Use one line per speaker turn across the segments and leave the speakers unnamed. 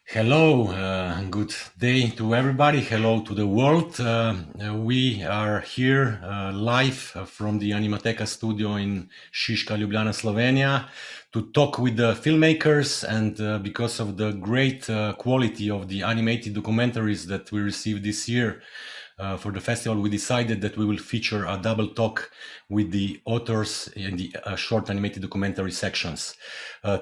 Hello, good day to everybody. Hello to the world. We are here live from the Animateka studio in Šiška, Ljubljana, Slovenia, to talk with the filmmakers. And because of the great quality of the animated documentaries that we received this year for the festival, we decided that we will feature a double talk with the authors in the short animated documentary sections.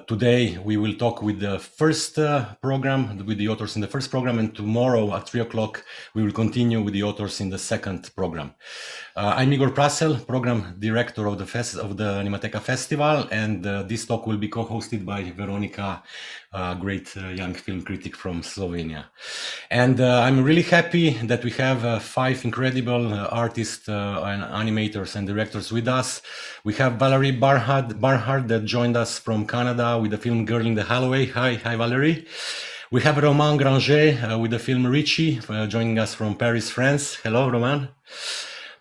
Today we will talk with the first program, with the authors in the first program, and tomorrow at 3 o'clock we will continue with the authors in the second program. I'm Igor Prassel, program director of the Animateka Festival, and this talk will be co-hosted by Veronika, a great young film critic from Slovenia. And I'm really happy that we have 5 incredible artists and animators and directors with us. We have Valerie Barhart that joined us from Canada with the film Girl in the Hallway. Hi Valerie. We have Romane Granger with the film Richie joining us from Paris, France. Hello, Romane.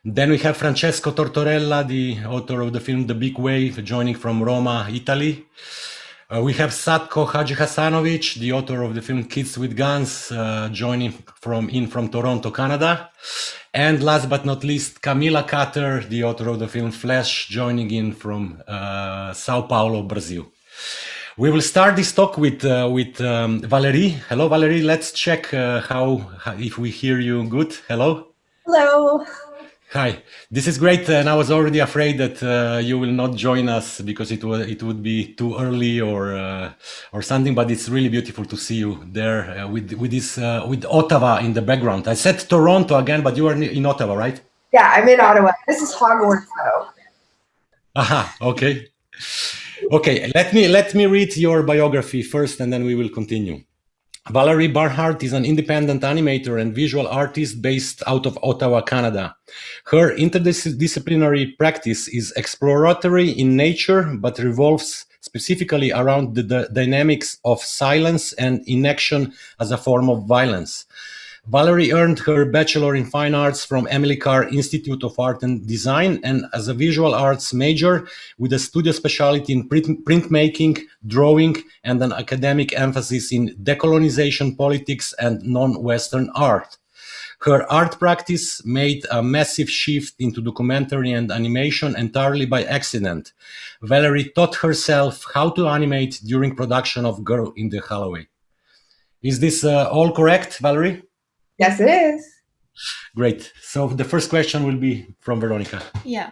Then we have Francesco Tortorella, the author of the film The Big Wave, joining from Roma, Italy. We have Sadko Hadžihasanović, the author of the film Kids with Guns, joining from Toronto, Canada. And last but not least, Camila Carter, the author of the film Flash, joining in from Sao Paulo, Brazil. We will start this talk with Valerie. Hello, Valerie. Let's check if we hear you good. Hello.
Hello.
Hi. This is great, and I was already afraid that you will not join us because it would be too early or something. But it's really beautiful to see you there with Ottawa in the background. I said Toronto again, but you are in Ottawa, right?
Yeah, I'm in Ottawa. This is Hogwarts, though.
Aha. Okay. Okay, let me read your biography first, and then we will continue. Valerie Barhart is an independent animator and visual artist based out of Ottawa, Canada. Her interdisciplinary practice is exploratory in nature, but revolves specifically around the dynamics of silence and inaction as a form of violence. Valerie earned her Bachelor in Fine Arts from Emily Carr Institute of Art and Design, and as a visual arts major with a studio specialty in printmaking, drawing, and an academic emphasis in decolonization politics and non-Western art. Her art practice made a massive shift into documentary and animation entirely by accident. Valerie taught herself how to animate during production of Girl in the Hallway. Is this all correct, Valerie?
Yes, it is.
Great. So the first question will be from Veronika.
Yeah.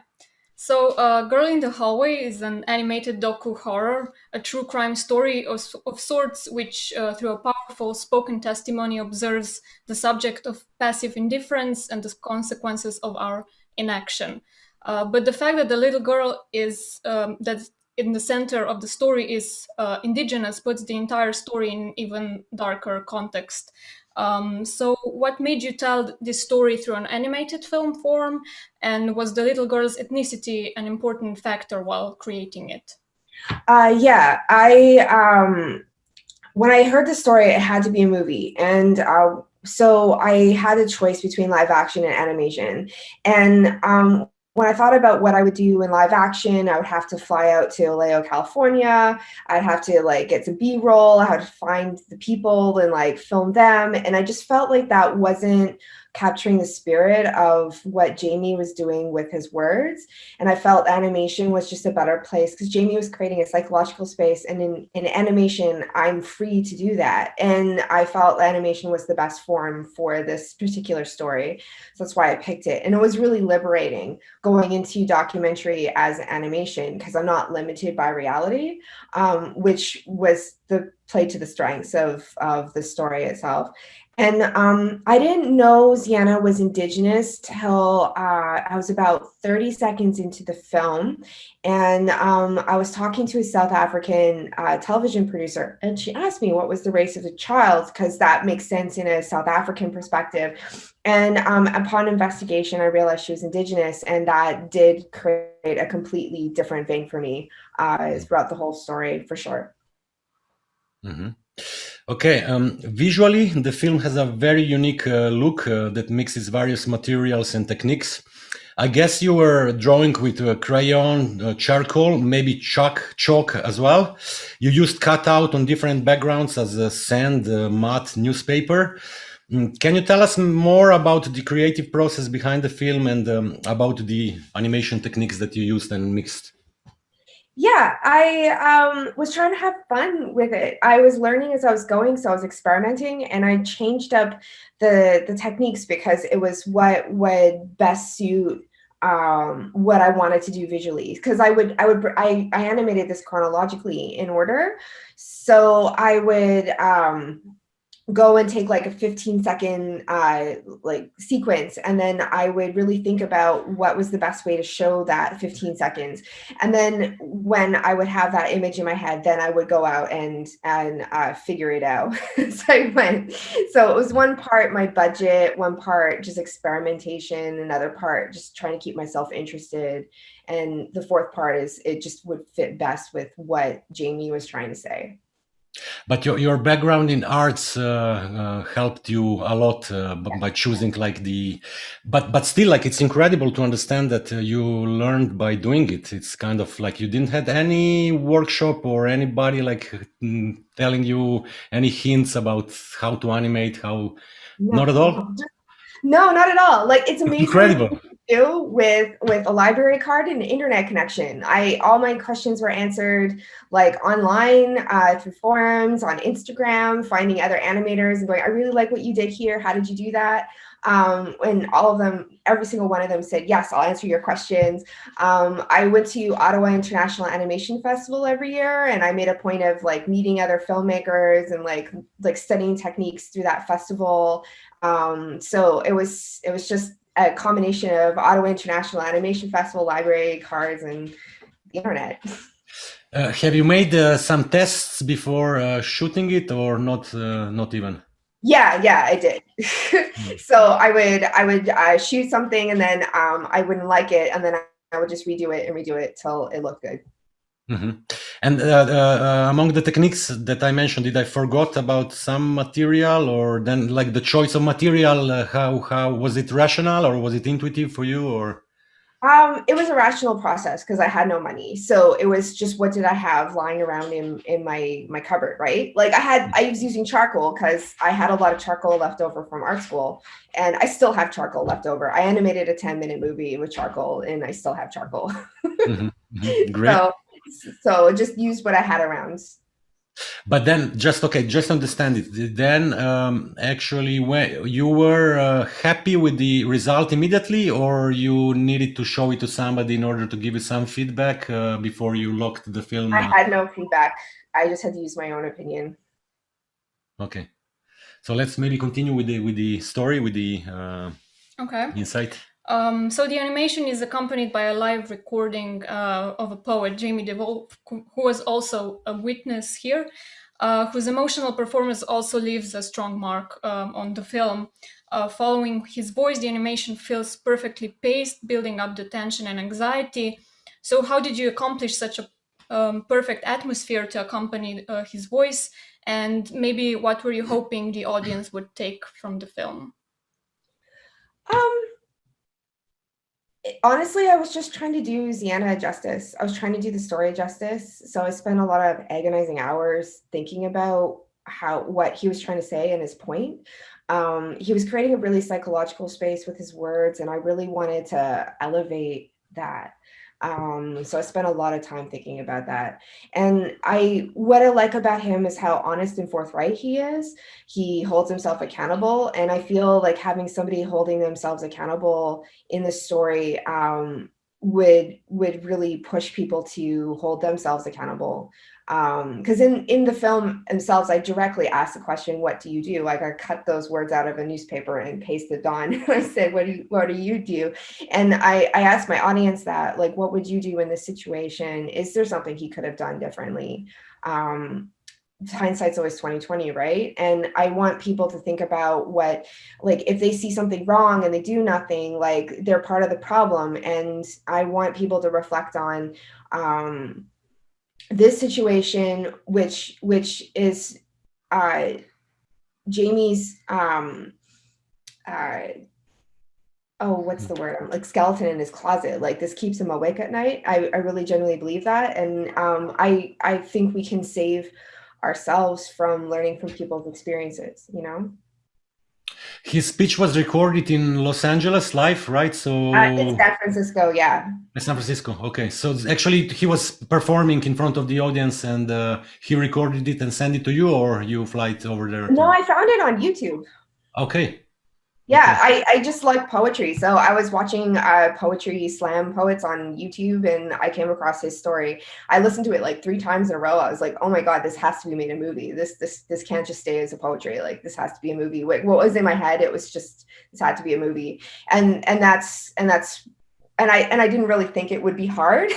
So Girl in the Hallway is an animated docu-horror, a true crime story of sorts, which through a powerful spoken testimony observes the subject of passive indifference and the consequences of our inaction. But the fact that the little girl is that in the center of the story is indigenous puts the entire story in even darker context. So what made you tell this story through an animated film form, and was the little girl's ethnicity an important factor while creating it?
Yeah, when I heard the story, it had to be a movie, and so I had a choice between live action and animation. And when I thought about what I would do in live action, I would have to fly out to Vallejo, California. I'd have to get some B-roll. I had to find the people and film them. And I just felt like that wasn't capturing the spirit of what Jamie was doing with his words. And I felt animation was just a better place because Jamie was creating a psychological space, and in animation, I'm free to do that. And I felt animation was the best form for this particular story. So that's why I picked it. And it was really liberating going into documentary as animation because I'm not limited by reality, which was the play to the strengths of the story itself. And I didn't know Sienna was indigenous till I was about 30 seconds into the film. And I was talking to a South African television producer, and she asked me what was the race of the child, because that makes sense in a South African perspective. And upon investigation, I realized she was indigenous, and that did create a completely different vein for me throughout the whole story, for sure.
Mm-hmm. Okay, visually, the film has a very unique look that mixes various materials and techniques. I guess you were drawing with crayon, charcoal, maybe chalk as well. You used cutout on different backgrounds as sand, mud, newspaper. Can you tell us more about the creative process behind the film and about the animation techniques that you used and mixed?
Yeah, I was trying to have fun with it. I was learning as I was going, so I was experimenting, and I changed up the techniques because it was what would best suit what I wanted to do visually. Because I animated this chronologically in order, so I would go and take like a 15-second like sequence, and then I would really think about what was the best way to show that 15 seconds. And then when I would have that image in my head, then I would go out and figure it out. So it was one part my budget, one part just experimentation, another part just trying to keep myself interested, and the fourth part is it just would fit best with what Jamie was trying to say.
But your background in arts helped you a lot by choosing like but still like it's incredible to understand that you learned by doing it. It's kind of like you didn't have any workshop or anybody like telling you any hints about how to animate, how not at all.
No, not at all. Like, it's amazing what
Incredible.
you can do with a library card and an internet connection. All my questions were answered like online, through forums, on Instagram, finding other animators and going, I really like what you did here. How did you do that? And all of them, every single one of them said, yes, I'll answer your questions. I went to Ottawa International Animation Festival every year, and I made a point of like meeting other filmmakers and like studying techniques through that festival. So it was just a combination of Ottawa International Animation Festival, library cards, and the internet.
Have you made some tests before shooting it or not? Not even.
Yeah, I did. So I would shoot something, and then I wouldn't like it, and then I would just redo it till it looked good.
Mm-hmm. And among the techniques that I mentioned, did I forgot about some material, or then like the choice of material? How was it rational or was it intuitive for you? Or
It was a rational process because I had no money. So it was just what did I have lying around in my cupboard, right? Like I was using charcoal because I had a lot of charcoal left over from art school, and I still have charcoal left over. I animated a 10-minute movie with charcoal, and I still have charcoal.
mm-hmm. Mm-hmm. Great.
So just used what I had around.
But then just understand it. Then actually, when you were happy with the result immediately, or you needed to show it to somebody in order to give you some feedback before you locked the film?
I had no feedback. I just had to use my own opinion.
Okay, so let's maybe continue with the story, with the
Okay.
insight.
So the animation is accompanied by a live recording of a poet, Jamie DeVolf, who was also a witness here, whose emotional performance also leaves a strong mark on the film. Following his voice, the animation feels perfectly paced, building up the tension and anxiety. So how did you accomplish such a perfect atmosphere to accompany his voice? And maybe what were you hoping the audience would take from the film?
Honestly, I was just trying to do Sienna justice. I was trying to do the story justice. So I spent a lot of agonizing hours thinking about what he was trying to say and his point. He was creating a really psychological space with his words, and I really wanted to elevate that. So I spent a lot of time thinking about that. And what I like about him is how honest and forthright he is. He holds himself accountable. And I feel like having somebody holding themselves accountable in the story would really push people to hold themselves accountable. Because in the film themselves, I directly asked the question, what do you do? Like, I cut those words out of a newspaper and pasted on. I said, what do you do? And I asked my audience that, like, what would you do in this situation? Is there something he could have done differently? Hindsight's always 2020, right? And I want people to think about what, like, if they see something wrong and they do nothing, like, they're part of the problem. And I want people to reflect on this situation, which is Jamie's what's the word? Like, skeleton in his closet. Like, this keeps him awake at night. I really genuinely believe that. And I think we can save ourselves from learning from people's experiences, you know?
His speech was recorded in Los Angeles live, right? So
In San Francisco, yeah.
San Francisco. Okay, so actually he was performing in front of the audience, and he recorded it and sent it to you, or you fly it over there?
No, I found it on YouTube.
Okay.
Yeah, okay. I just like poetry. So I was watching poetry slam poets on YouTube, and I came across his story. I listened to it like 3 times in a row. I was like, oh my God, this has to be made a movie. This can't just stay as a poetry. Like, this has to be a movie. What was in my head, it was just, this had to be a movie. And I didn't really think it would be hard.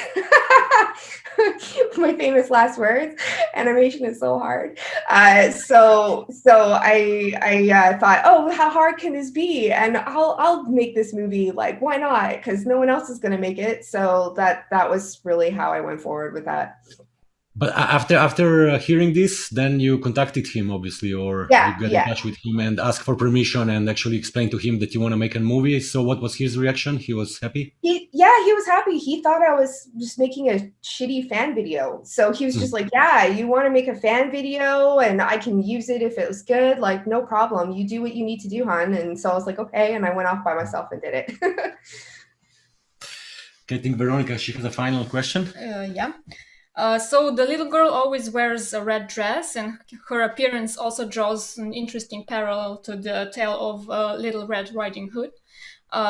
My famous last words, animation is so hard. So I thought, oh, how hard can this be? And I'll make this movie. Like, why not? Because no one else is going to make it. So that was really how I went forward with that.
But after hearing this, then you contacted him, obviously, or you got in touch with him and asked for permission and actually explained to him that you want to make a movie. So what was his reaction? He was happy?
He was happy. He thought I was just making a shitty fan video. So he was just like, yeah, you want to make a fan video and I can use it if it was good. Like, no problem. You do what you need to do, hon. And so I was like, okay. And I went off by myself and did it.
I think Veronika, she has a final question.
Yeah. So the little girl always wears a red dress, and her appearance also draws an interesting parallel to the tale of Little Red Riding Hood.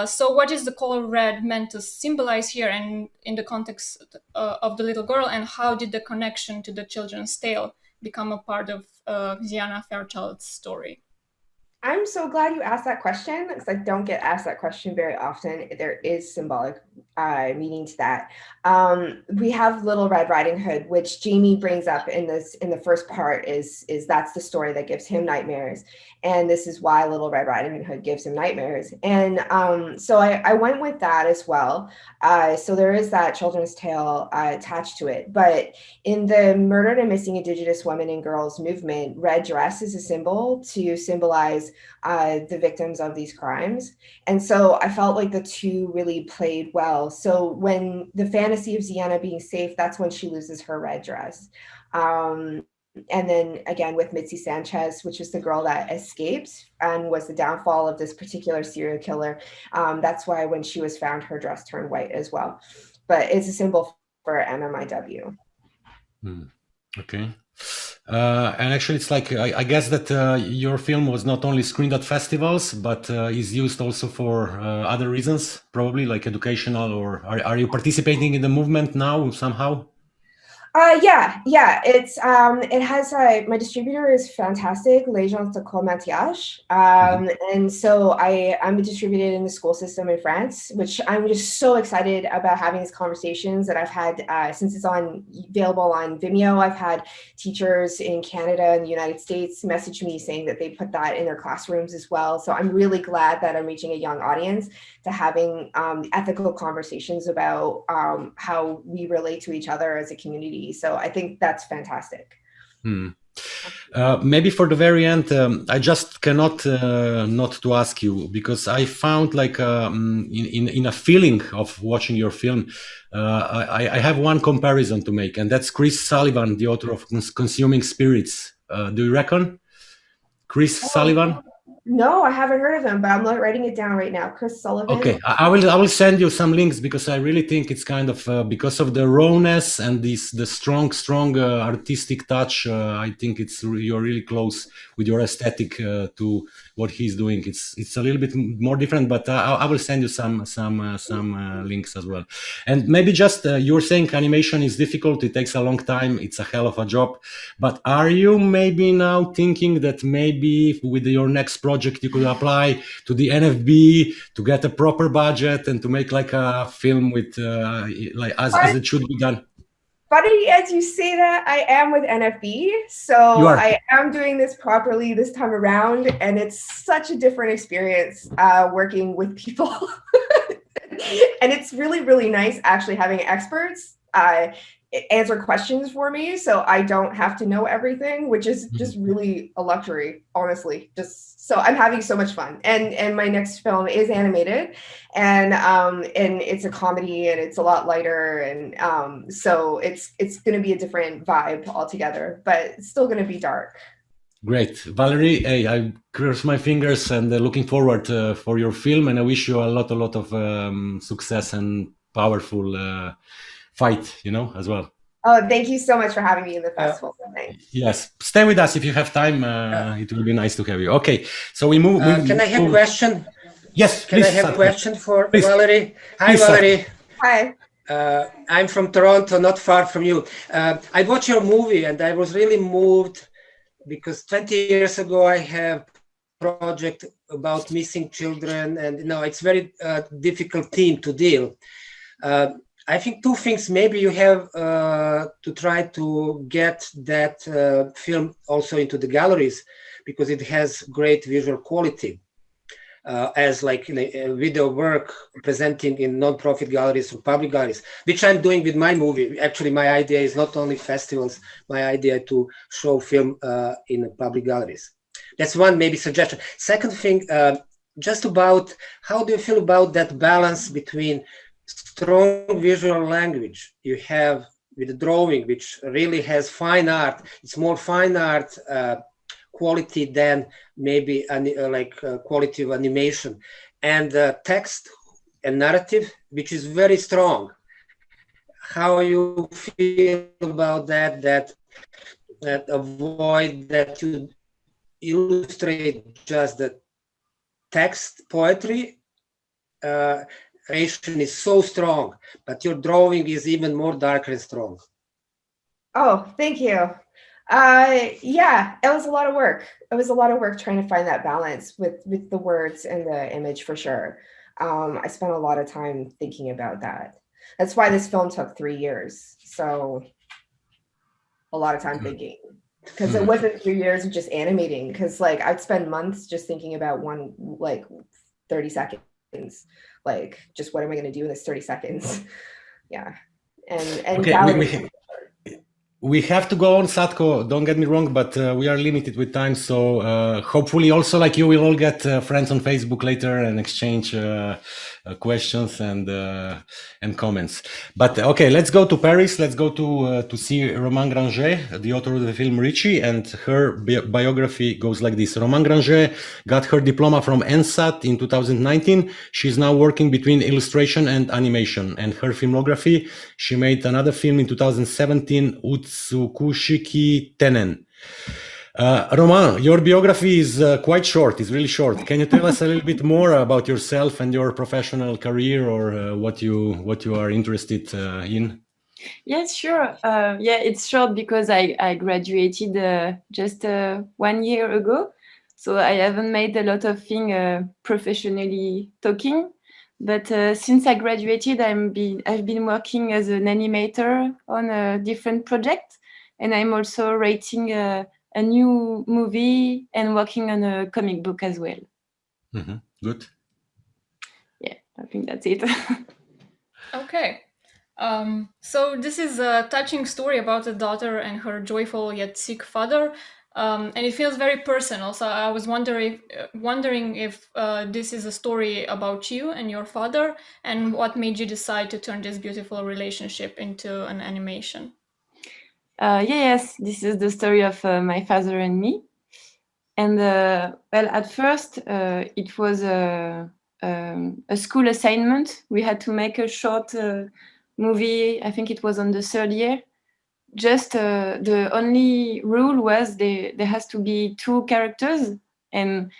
So what is the color red meant to symbolize here, and in the context of the little girl, and how did the connection to the children's tale become a part of Diana Fairchild's story?
I'm so glad you asked that question, because I don't get asked that question very often. There is symbolic meaning to that. We have Little Red Riding Hood, which Jamie brings up in the first part, is that's the story that gives him nightmares. And this is why Little Red Riding Hood gives him nightmares. And so I went with that as well. So there is that children's tale attached to it. But in the murdered and missing Indigenous women and girls movement, red dress is a symbol to symbolize the victims of these crimes. And so I felt like the two really played well. So when the fantasy of Ziana being safe, that's when she loses her red dress. And then again with Mitzi Sanchez, which is the girl that escaped and was the downfall of this particular serial killer. That's why when she was found, her dress turned white as well. But it's a symbol for MMIW.
Okay. And actually, it's like, I guess that your film was not only screened at festivals, but is used also for other reasons, probably like educational, or are you participating in the movement now somehow?
Yeah. It's it has my distributor is fantastic, L'Agence de Commerciage. And so I'm distributed in the school system in France, which I'm just so excited about having these conversations that I've had since it's available on Vimeo. I've had teachers in Canada and the United States message me saying that they put that in their classrooms as well. So I'm really glad that I'm reaching a young audience to having ethical conversations about how we relate to each other as a community. So I think that's fantastic.
Maybe for the very end, I just cannot not to ask you, because I found like in a feeling of watching your film, I have one comparison to make, and that's Chris Sullivan, the author of Consuming Spirits. Do you reckon? Chris Sullivan?
No, I haven't heard of him, but I'm writing it down right now. Chris Sullivan.
Okay, I will send you some links because I really think it's kind of because of the rawness and the strong artistic touch. I think you're really close with your aesthetic to what he's doing. It's a little bit more different, but I will send you some links as well. And maybe just you're saying animation is difficult. It takes a long time. It's a hell of a job. But are you maybe now thinking that maybe with your next project you could apply to the NFB to get a proper budget and to make like a film with like as it should be done?
Funny as you say that, I am with NFB, so I am doing this properly this time around, and it's such a different experience working with people. And it's really, really nice actually having experts answer questions for me, so I don't have to know everything, which is just really a luxury, honestly. Just so I'm having so much fun, and my next film is animated, and it's a comedy, and it's a lot lighter, and so it's going to be a different vibe altogether, but it's still going to be dark.
Great, Valerie. Hey, I cross my fingers and looking forward for your film, and I wish you a lot of success and powerful fight, as well.
Oh, thank you so much for having me in the festival. Thanks.
Yes, stay with us if you have time. It will be nice to have you. Okay, so we move.
Can I have a question?
Yes,
Can
please,
I have a question for
please.
Valerie? Hi,
Please,
Valerie.
Hi.
I'm from Toronto, not far from you. I watched your movie and I was really moved because 20 years ago I have a project about missing children, and it's very difficult theme to deal. I think two things. Maybe you have to try to get that film also into the galleries because it has great visual quality as like a video work presenting in non-profit galleries or public galleries, which I'm doing with my movie. Actually, my idea is not only festivals, my idea to show film in public galleries. That's one maybe suggestion. Second thing, just about how do you feel about that balance between strong visual language you have with the drawing, which really has fine art. It's more fine art quality than maybe quality of animation, and text and narrative, which is very strong. How you feel about that? That avoid that you illustrate just the text poetry. Narration is so strong, but your drawing is even more dark and strong.
Oh, thank you. Yeah, it was a lot of work. It was a lot of work trying to find that balance with the words and the image, for sure. I spent a lot of time thinking about that. That's why this film took 3 years. So a lot of time thinking, because it wasn't 3 years of just animating, because like I'd spend months just thinking about one, like 30 seconds. Like, just what am I going to do in this 30 seconds? Yeah. And
okay, we have to go on, Sadko, don't get me wrong, but we are limited with time. So hopefully also like you will all get friends on Facebook later and exchange questions and comments. But okay, let's go to Paris. Let's go to see Romane Granger, the author of the film Richie, and her biography goes like this. Romane Granger got her diploma from NSAT in 2019. She's now working between illustration and animation. And her filmography, she made another film in 2017, Utsukushiki Tenen. Romane, your biography is quite short. It's really short. Can you tell us a little bit more about yourself and your professional career, or what you are interested in?
Yes, sure. Yeah, it's short because I graduated just 1 year ago, so I haven't made a lot of things professionally talking. But since I graduated, I've been working as an animator on a different project, and I'm also writing a new movie and working on a comic book as well.
Mm-hmm. Good.
Yeah, I think that's it.
Okay. So this is a touching story about a daughter and her joyful yet sick father. And it feels very personal. So I was wondering if this is a story about you and your father, and what made you decide to turn this beautiful relationship into an animation.
Yes, this is the story of my father and me. And well, at first, it was a school assignment. We had to make a short movie. I think it was on the third year. Just the only rule was there has to be 2 characters. And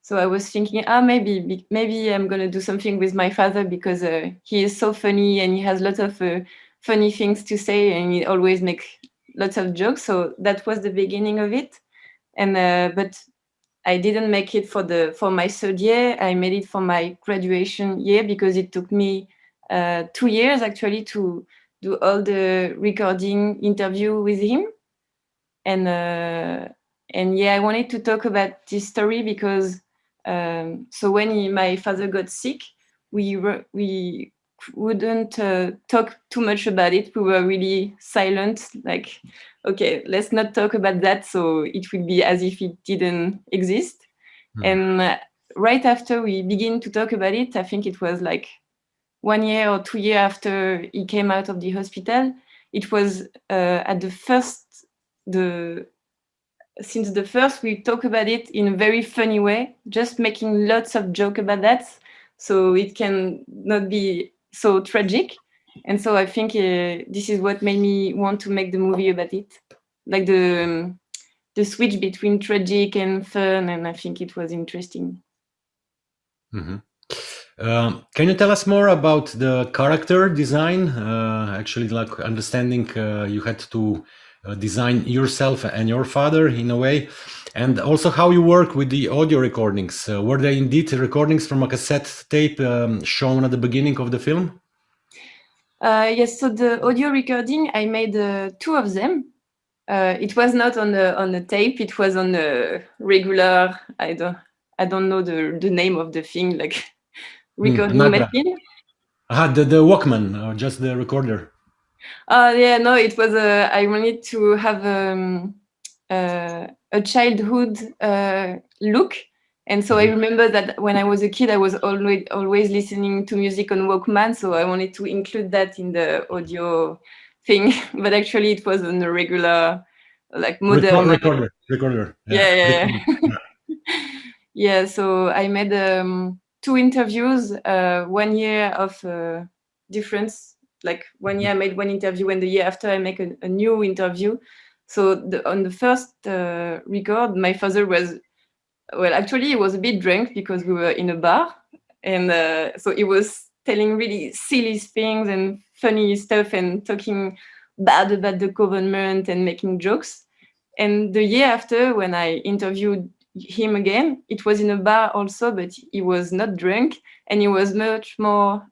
so I was thinking, maybe I'm going to do something with my father because he is so funny and he has lots of funny things to say and he always makes lots of jokes. So that was the beginning of it. And but I didn't make it for my third year. I made it for my graduation year because it took me 2 years actually to do all the recording interview with him. And yeah, I wanted to talk about this story because so when my father got sick, we wouldn't talk too much about it. We were really silent, like, okay, let's not talk about that, so it will be as if it didn't exist. And right after we begin to talk about it, I think it was like 1 year or 2 years after he came out of the hospital. It was at the first, since the first, we talk about it in a very funny way, just making lots of jokes about that, so it can not be so tragic. And so I think this is what made me want to make the movie about it, like the switch between tragic and fun, and I think it was interesting.
Can you tell us more about the character design? Actually, like understanding you had to design yourself and your father in a way, and also how you work with the audio recordings. Were they indeed recordings from a cassette tape shown at the beginning of the film?
Yes, so the audio recording, I made 2 of them. It was not on the tape, it was on a regular, I don't know the name of the thing, like recording machine.
The Walkman, just the recorder.
Yeah, no, it was I wanted to have a childhood look. And so I remember that when I was a kid, I was always listening to music on Walkman. So I wanted to include that in the audio thing. But actually it was on a regular, like modern
recorder.
Yeah. Yeah, so I made 2 interviews, 1 year of difference. Like 1 year I made 1 interview, and the year after I make a new interview. So on the first record, my father was, well, actually he was a bit drunk because we were in a bar, and so he was telling really silly things and funny stuff and talking bad about the government and making jokes. And the year after, when I interviewed him again, it was in a bar also, but he was not drunk, and he was much more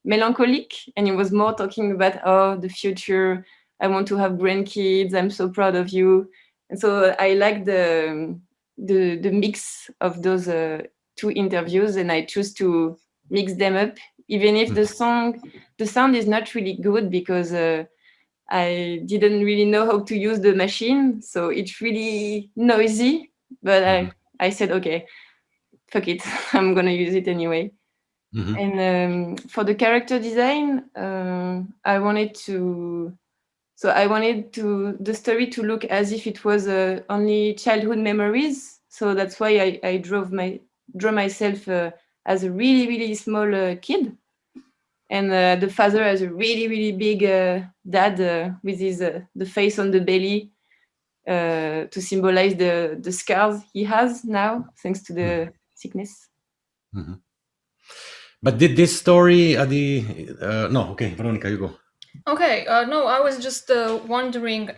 melancholic, and he was more talking about, the future, I want to have grandkids, I'm so proud of you. And so I like the mix of those 2 interviews, and I choose to mix them up, even if the sound is not really good because I didn't really know how to use the machine, so it's really noisy, but I said, okay, fuck it, I'm gonna use it anyway. And for the character design, I wanted the story to look as if it was only childhood memories. So that's why I draw myself as a really, really small kid. And the father as a really, really big dad with his the face on the belly to symbolize the scars he has now thanks to the sickness.
But did this story at the no? Okay, Veronika, you go.
Okay, no, I was just wondering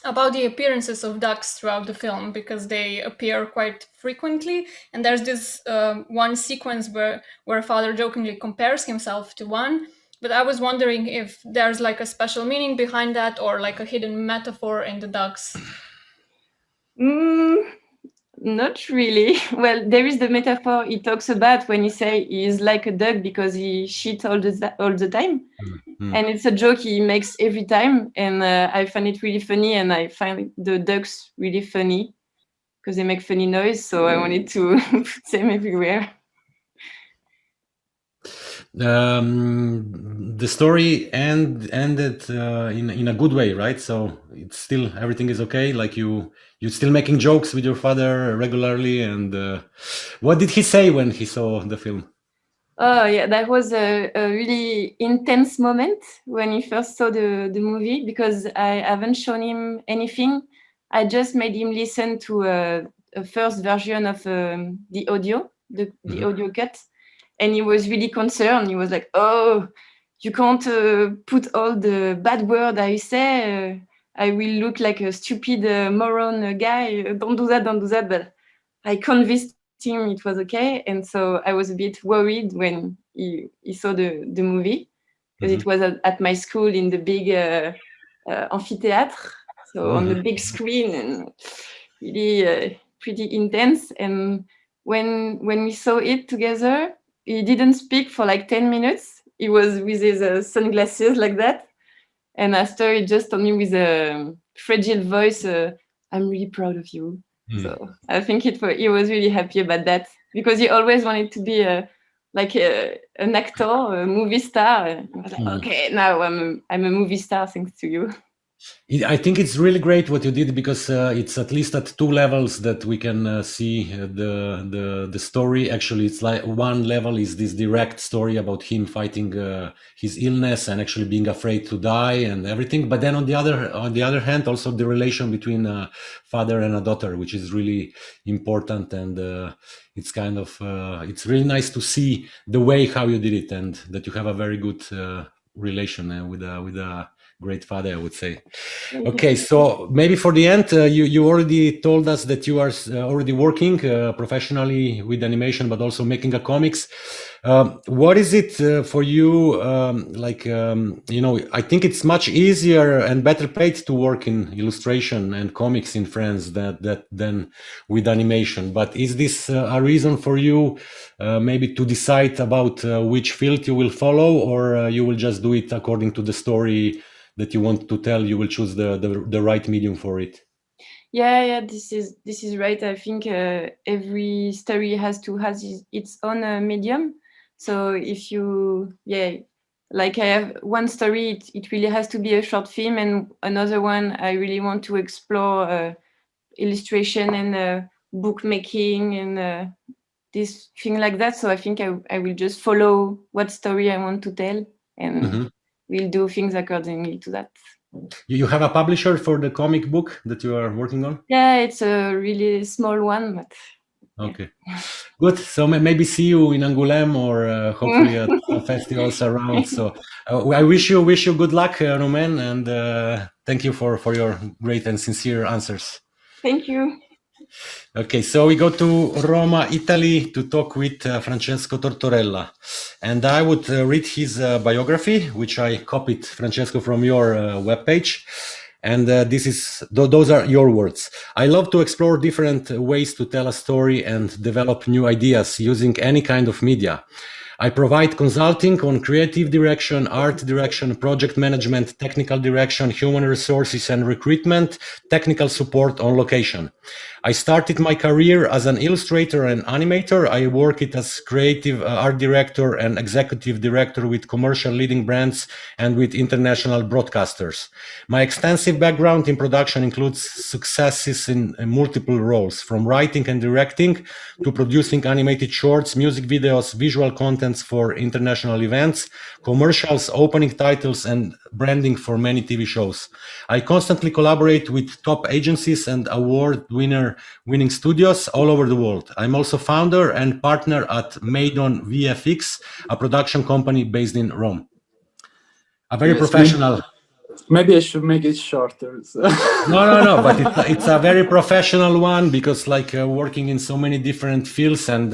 about the appearances of ducks throughout the film, because they appear quite frequently, and there's this one sequence where father jokingly compares himself to one, but I was wondering if there's like a special meaning behind that, or like a hidden metaphor in the ducks.
Not really. Well, there is the metaphor he talks about when he say he is like a duck because he shit all the time. And it's a joke he makes every time, and I find it really funny, and I find the ducks really funny because they make funny noise, so I wanted to put them everywhere.
the story ended in a good way, right? So it's still, everything is okay. Like you're still making jokes with your father regularly. And what did he say when he saw the film?
Oh yeah, that was a really intense moment when he first saw the movie, because I haven't shown him anything. I just made him listen to a first version of the audio, the audio cut, and he was really concerned. He was like, "Oh, you can't put all the bad word I say. I will look like a stupid moron guy. Don't do that, don't do that." But I convinced him it was okay, and so I was a bit worried when he saw the movie, because it was at my school in the big amphitheater, so on the big screen, and really pretty intense. And when we saw it together, he didn't speak for like 10 minutes. He was with his sunglasses like that, and after he just told me with a fragile voice, "I'm really proud of you." So I think he was really happy about that, because he always wanted to be an actor, a movie star. And I was like, okay, now I'm a movie star thanks to you.
I think it's really great what you did, because it's at least at two levels that we can see the story. Actually, it's like one level is this direct story about him fighting his illness and actually being afraid to die and everything. But then on the other hand, also the relation between a father and a daughter, which is really important. And it's kind of it's really nice to see the way how you did it, and that you have a very good relation with a great father, I would say. Okay, so maybe for the end, you already told us that you are already working professionally with animation, but also making a comics. What is it for you? I think it's much easier and better paid to work in illustration and comics in France than with animation. But is this a reason for you maybe to decide about which field you will follow, or you will just do it according to the story that you want to tell? You will choose the right medium for it?
Yeah, this is right. I think every story has its own medium. So if you, like I have one story, it really has to be a short film, and another one I really want to explore illustration and bookmaking and this thing like that. So I think I will just follow what story I want to tell, and we'll do things accordingly to that.
You have a publisher for the comic book that you are working on?
Yeah, it's a really small one, but
okay. Good. So maybe see you in Angoulême, or hopefully at festivals around. So I wish you good luck, Romane, and thank you for your great and sincere answers.
Thank you.
Okay, so we go to Roma, Italy, to talk with Francesco Tortorella. And I would read his biography, which I copied, Francesco, from your webpage. And those are your words. "I love to explore different ways to tell a story and develop new ideas using any kind of media. I provide consulting on creative direction, art direction, project management, technical direction, human resources and recruitment, technical support on location. I started my career as an illustrator and animator. I worked as creative art director and executive director with commercial leading brands and with international broadcasters. My extensive background in production includes successes in multiple roles, from writing and directing to producing animated shorts, music videos, visual contents for international events, commercials, opening titles, and branding for many TV shows. I constantly collaborate with top agencies and award-winning studios all over the world. I'm also founder and partner at Made on VFX, a production company based in Rome." A very professional.
Maybe I should make it shorter. So.
No, but it's a very professional one, because working in so many different fields and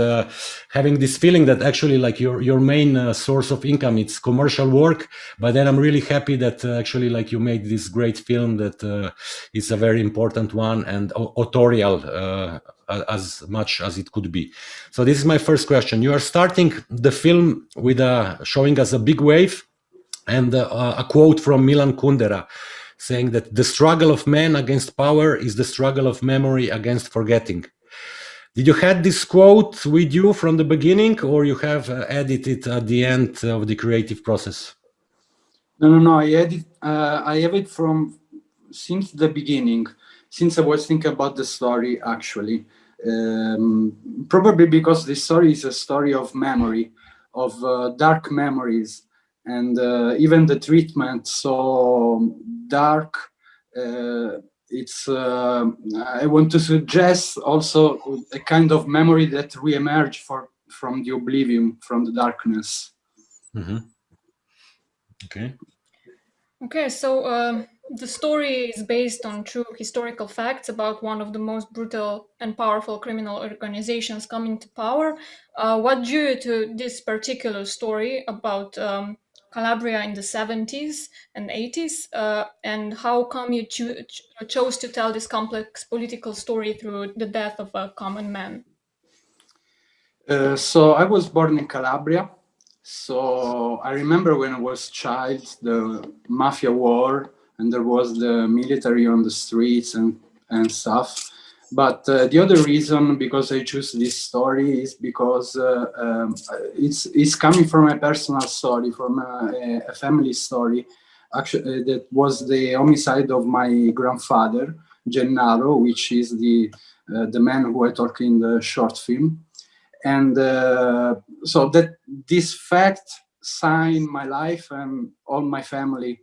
having this feeling that actually your main source of income, it's commercial work. But then I'm really happy that actually you made this great film that is a very important one and authorial as much as it could be. So this is my first question. You are starting the film with showing us a big wave, and a quote from Milan Kundera saying that the struggle of man against power is the struggle of memory against forgetting. Did you had this quote with you from the beginning, or you have added it at the end of the creative process?
No. I have it from since the beginning, since I was thinking about the story, actually. Probably because the story is a story of memory, of dark memories, and even the treatment so dark. It's I want to suggest also a kind of memory that re-emerge from the oblivion, from the darkness.
Mm-hmm. Okay.
Okay, so the story is based on true historical facts about one of the most brutal and powerful criminal organizations coming to power. What drew you to this particular story about Calabria in the 70s and 80s? And how come you chose to tell this complex political story through the death of a common man?
So I was born in Calabria. So I remember when I was a child, the mafia war, and there was the military on the streets and stuff. But the other reason because I choose this story is because it's coming from a personal story, from a family story. Actually, that was the homicide of my grandfather, Gennaro, which is the man who I talk in the short film. And so that this fact signed my life and all my family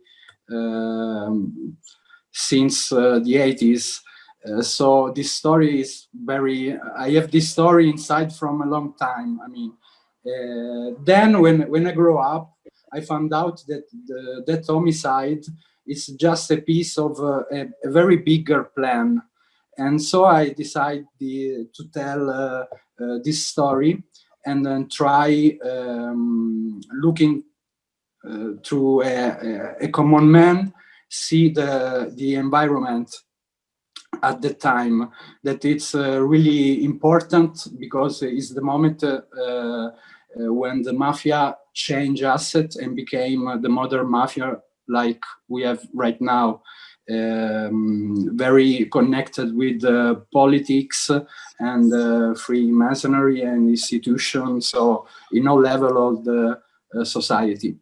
since the 80s. So this story is I have this story inside from a long time. I mean, then when I grew up, I found out that that homicide is just a piece of a very bigger plan. And so I decided to tell this story and then try looking through a common man, see the environment at the time, that it's really important because it's the moment when the mafia changed assets and became the modern mafia like we have right now. Very connected with politics and Freemasonry and institutions, so in all level of the society.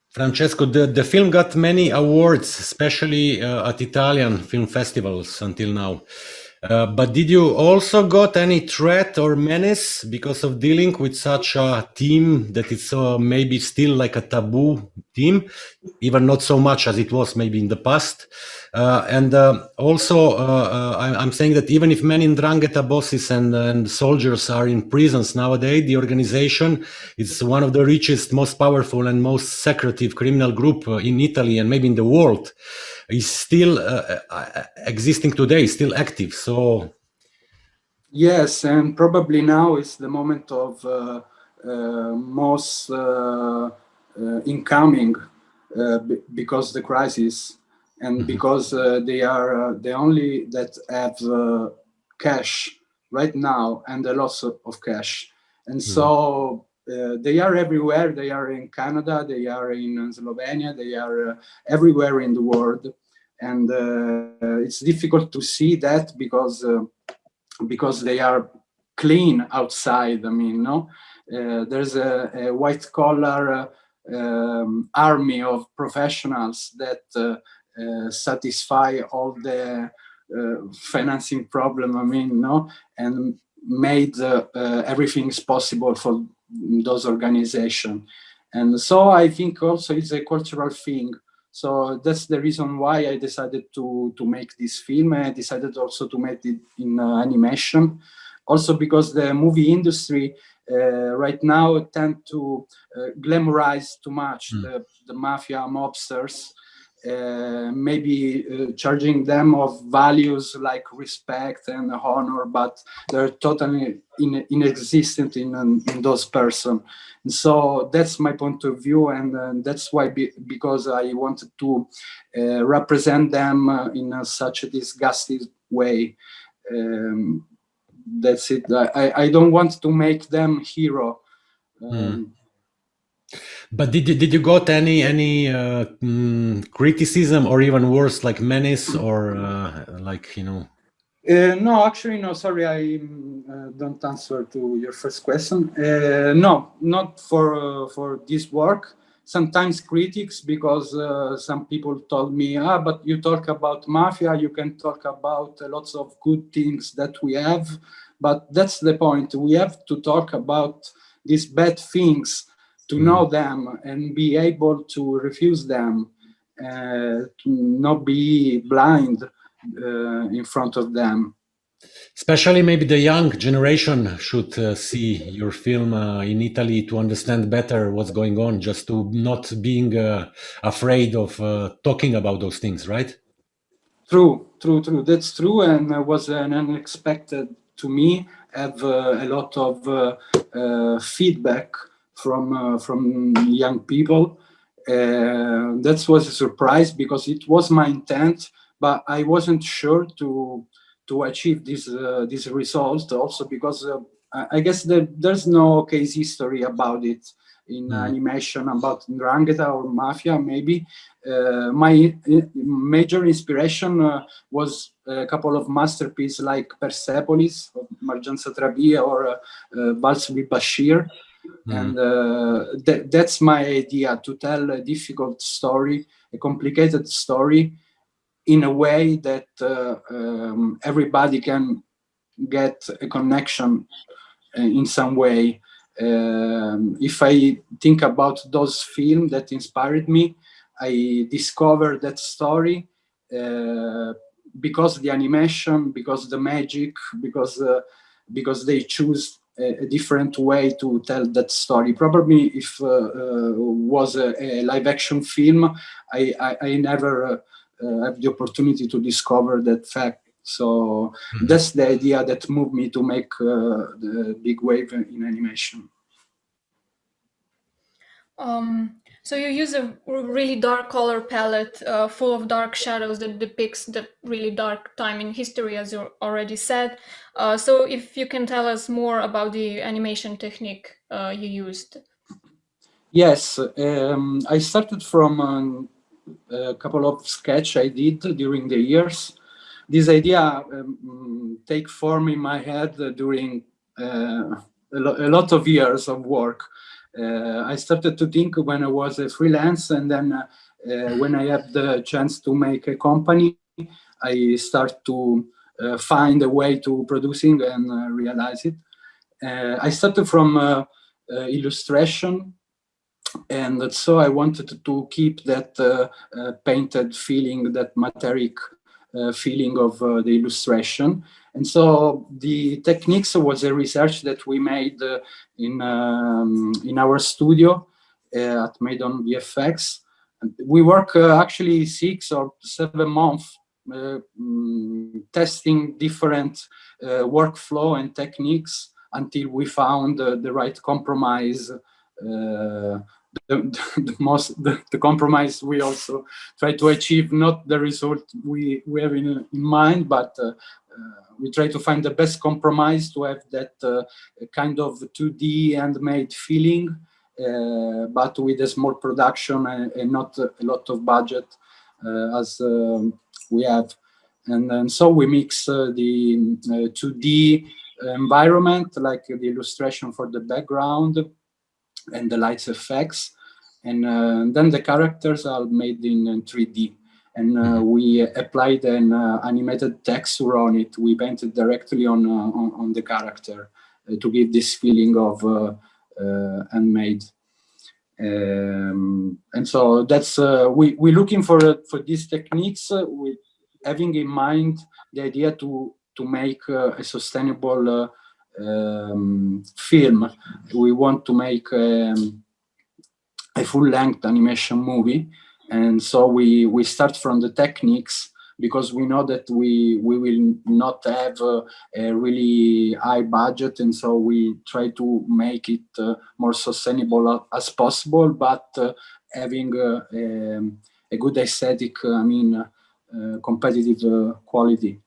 Francesco, the film got many awards, especially at Italian film festivals until now. But did you also got any threat or menace because of dealing with such a theme that it's maybe still like a taboo theme, even not so much as it was maybe in the past? And also, I'm saying that even if many Ndrangheta bosses and soldiers are in prisons nowadays, the organization is one of the richest, most powerful, and most secretive criminal group in Italy and maybe in the world. Is still existing today, still active. So
yes, and probably now is the moment of most incoming because the crisis and because they are the only that have cash right now and a lot of cash, and so they are everywhere. They are in Canada, they are in Slovenia, they are everywhere in the world, and it's difficult to see that because they are clean outside. I mean, no, there's a white collar army of professionals that satisfy all the financing problem. I mean, no, and made everything is possible for those organizations. And so I think also it's a cultural thing. So that's the reason why I decided to make this film. I decided also to make it in animation, also because the movie industry right now tend to glamorize too much the mafia mobsters, maybe charging them of values like respect and honor, but they're totally inexistent in those persons. And so that's my point of view, and that's why because I wanted to represent them in such a disgusting way. That's it. I don't want to make them hero.
But did you got any criticism, or even worse, like menace, or like, you know?
No, actually, no. Sorry, I don't answer to your first question. No, not for this work. Sometimes critics, because some people told me, but you talk about mafia, you can talk about lots of good things that we have, but that's the point. We have to talk about these bad things to know them and be able to refuse them, to not be blind in front of them.
Especially maybe the young generation should see your film in Italy to understand better what's going on, just to not being afraid of talking about those things, right?
True. That's true, and was an unexpected to me. Have a lot of feedback from young people. That was a surprise because it was my intent, but I wasn't sure to achieve this result. Also because I guess there's no case history about it in animation about Ndrangheta or mafia. Maybe my major inspiration was a couple of masterpieces like Persepolis of Marjan Satrabi or Vals with Bashir. And that's my idea, to tell a difficult story, a complicated story, in a way that everybody can get a connection in some way. If I think about those films that inspired me, I discovered that story because the animation, because the magic, because they choose a different way to tell that story. Probably if was a live action film, I never have the opportunity to discover that fact. So that's the idea that moved me to make the big wave in animation.
So you use a really dark color palette, full of dark shadows that depicts the really dark time in history, as you already said. So if you can tell us more about the animation technique you used.
Yes, I started from a couple of sketches I did during the years. This idea take form in my head during a lot of years of work. I started to think when I was a freelance, and then when I had the chance to make a company, I start to find a way to producing and realize it. I started from illustration, and so I wanted to keep that painted feeling, that metallic feeling of the illustration. And so the techniques was a research that we made in our studio at Made on VFX. And we work actually 6 or 7 months testing different workflow and techniques until we found the right compromise. The compromise we also try to achieve, not the result we have in mind, but we try to find the best compromise to have that kind of 2D handmade feeling, but with a small production and not a lot of budget as we have. And so we mix the 2D environment, like the illustration for the background and the lights effects, and then the characters are made in 3D, and we applied an animated texture on it. We painted directly on the character to give this feeling of handmade. And so that's we're looking for these techniques with having in mind the idea to make a sustainable film. We want to make a full-length animation movie, and so we start from the techniques, because we know that we will not have a really high budget, and so we try to make it more sustainable as possible, but having a good aesthetic, competitive quality.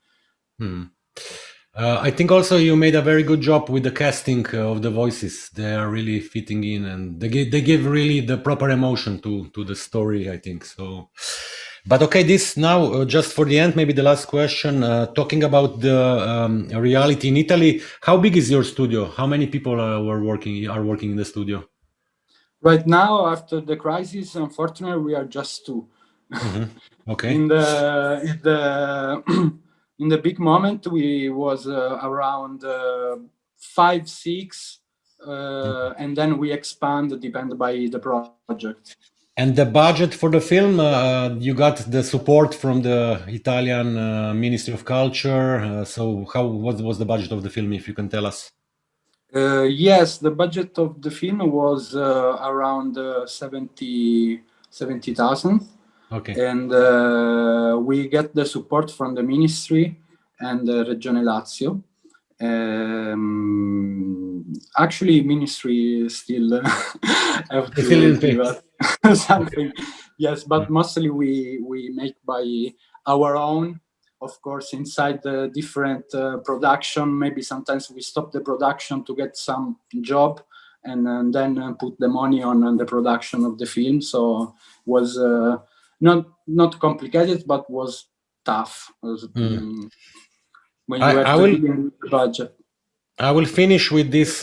I think also you made a very good job with the casting of the voices. They are really fitting in, and they give really the proper emotion to the story, I think. So, but okay, this now just for the end, maybe the last question. Talking about the reality in Italy, how big is your studio? How many people are working in the studio?
Right now, after the crisis, unfortunately, we are just two.
Okay.
In the in the big moment, we was around 5, 6, and then we expand, depend by the project.
And the budget for the film, you got the support from the Italian Ministry of Culture. So what was the budget of the film, if you can tell us?
Yes, the budget of the film was around 70,000.
Okay.
And we get the support from the ministry and Regione Lazio. Actually, ministry still have to give us something. Yes, but mostly we make by our own. Of course, inside the different production, maybe sometimes we stop the production to get some job and then put the money on the production of the film. So was not complicated, but was tough. When you have to deal with the budget.
I will finish with this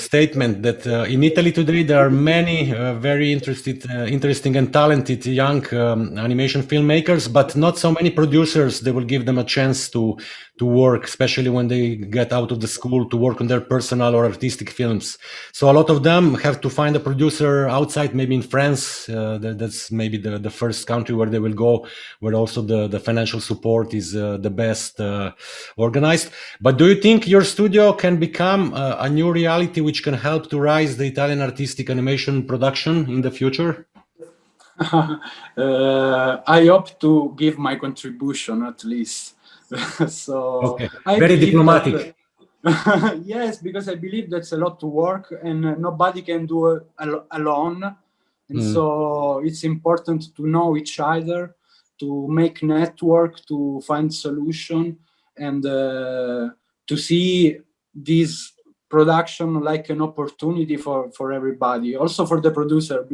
statement that in Italy today there are many very interesting and talented young animation filmmakers, but not so many producers. They will give them a chance to work, especially when they get out of the school, to work on their personal or artistic films. So a lot of them have to find a producer outside, maybe in France. That's maybe the first country where they will go, where also the financial support is the best organized. But do you think your studio can become a new reality which can help to rise the Italian artistic animation production in the future?
I hope to give my contribution at least. So
okay. Very diplomatic.
Yes, because I believe that's a lot to work and nobody can do it alone. And so it's important to know each other, to make network, to find solution, and to see this production like an opportunity for everybody, also for the producer.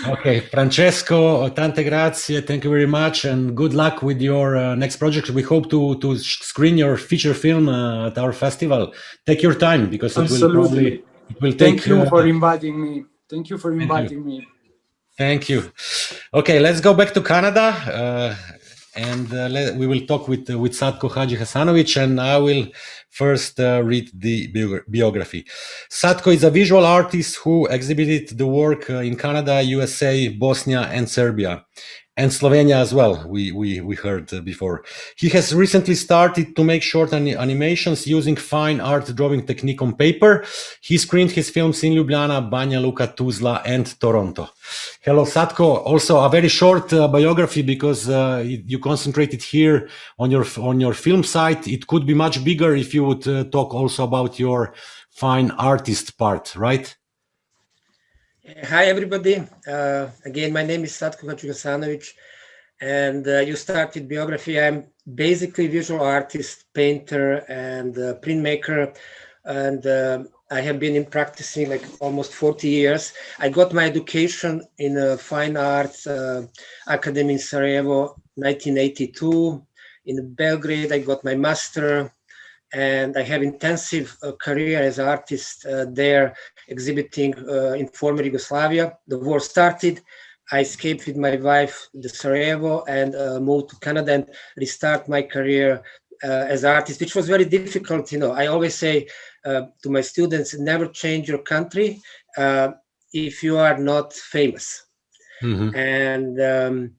Okay, Francesco, tante grazie. Thank you very much, and good luck with your next project. We hope to screen your feature film at our festival. Take your time, because it will take.
Thank you for inviting me. Thank you for inviting me.
Thank you. Okay, let's go back to Canada. And we will talk with Sadko Hadžihasanović, and I will first read the biography. Sadko is a visual artist who exhibited the work in Canada, USA, Bosnia, and Serbia, and Slovenia as well, we heard before. He has recently started to make short animations using fine art drawing technique on paper. He screened his films in Ljubljana, Banja Luka, Tuzla, and Toronto. Hello, Sadko. Also a very short biography, because you concentrated here on your film side. It could be much bigger if you would talk also about your fine artist part, right?
Hi, everybody. Again, my name is Sadko Hadžihasanović, and you started biography. I'm basically visual artist, painter, and printmaker, and I have been in practicing like almost 40 years. I got my education in a fine arts academy in Sarajevo, 1982. In Belgrade, I got my master, and I have intensive career as an artist there, exhibiting in former Yugoslavia. The war started. I escaped with my wife to Sarajevo and moved to Canada and restart my career as an artist, which was very difficult. You know, I always say to my students, never change your country if you are not famous. Mm-hmm. And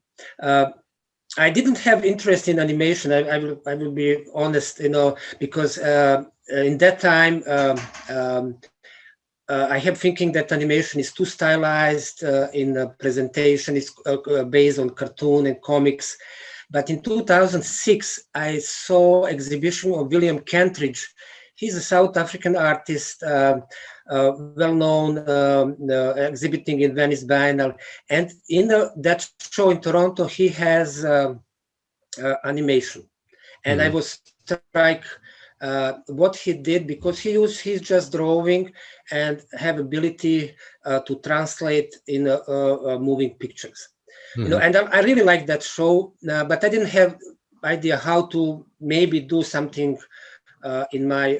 I didn't have interest in animation. I will be honest, you know, because in that time I have thinking that animation is too stylized in presentation. It's based on cartoon and comics. But in 2006, I saw exhibition of William Cantridge. He's a South African artist, well-known, exhibiting in Venice Biennale. And in that show in Toronto, he has animation. And I was strike what he did, because he's just drawing and have ability to translate in moving pictures. You know, and I really like that show, but I didn't have idea how to maybe do something in my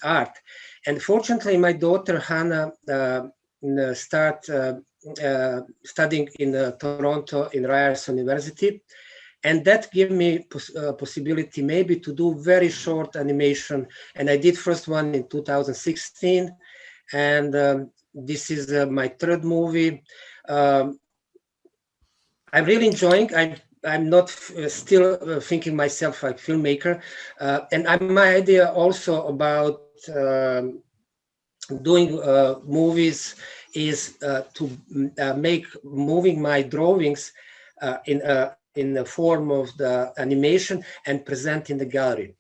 art. And fortunately, my daughter Hannah start studying in Toronto in Ryerson University, and that gave me possibility maybe to do very short animation. And I did first one in 2016, and this is my third movie. I'm really enjoying. I'm not still thinking myself like filmmaker, and my idea also about doing movies is to make moving my drawings in the form of the animation and present in the gallery,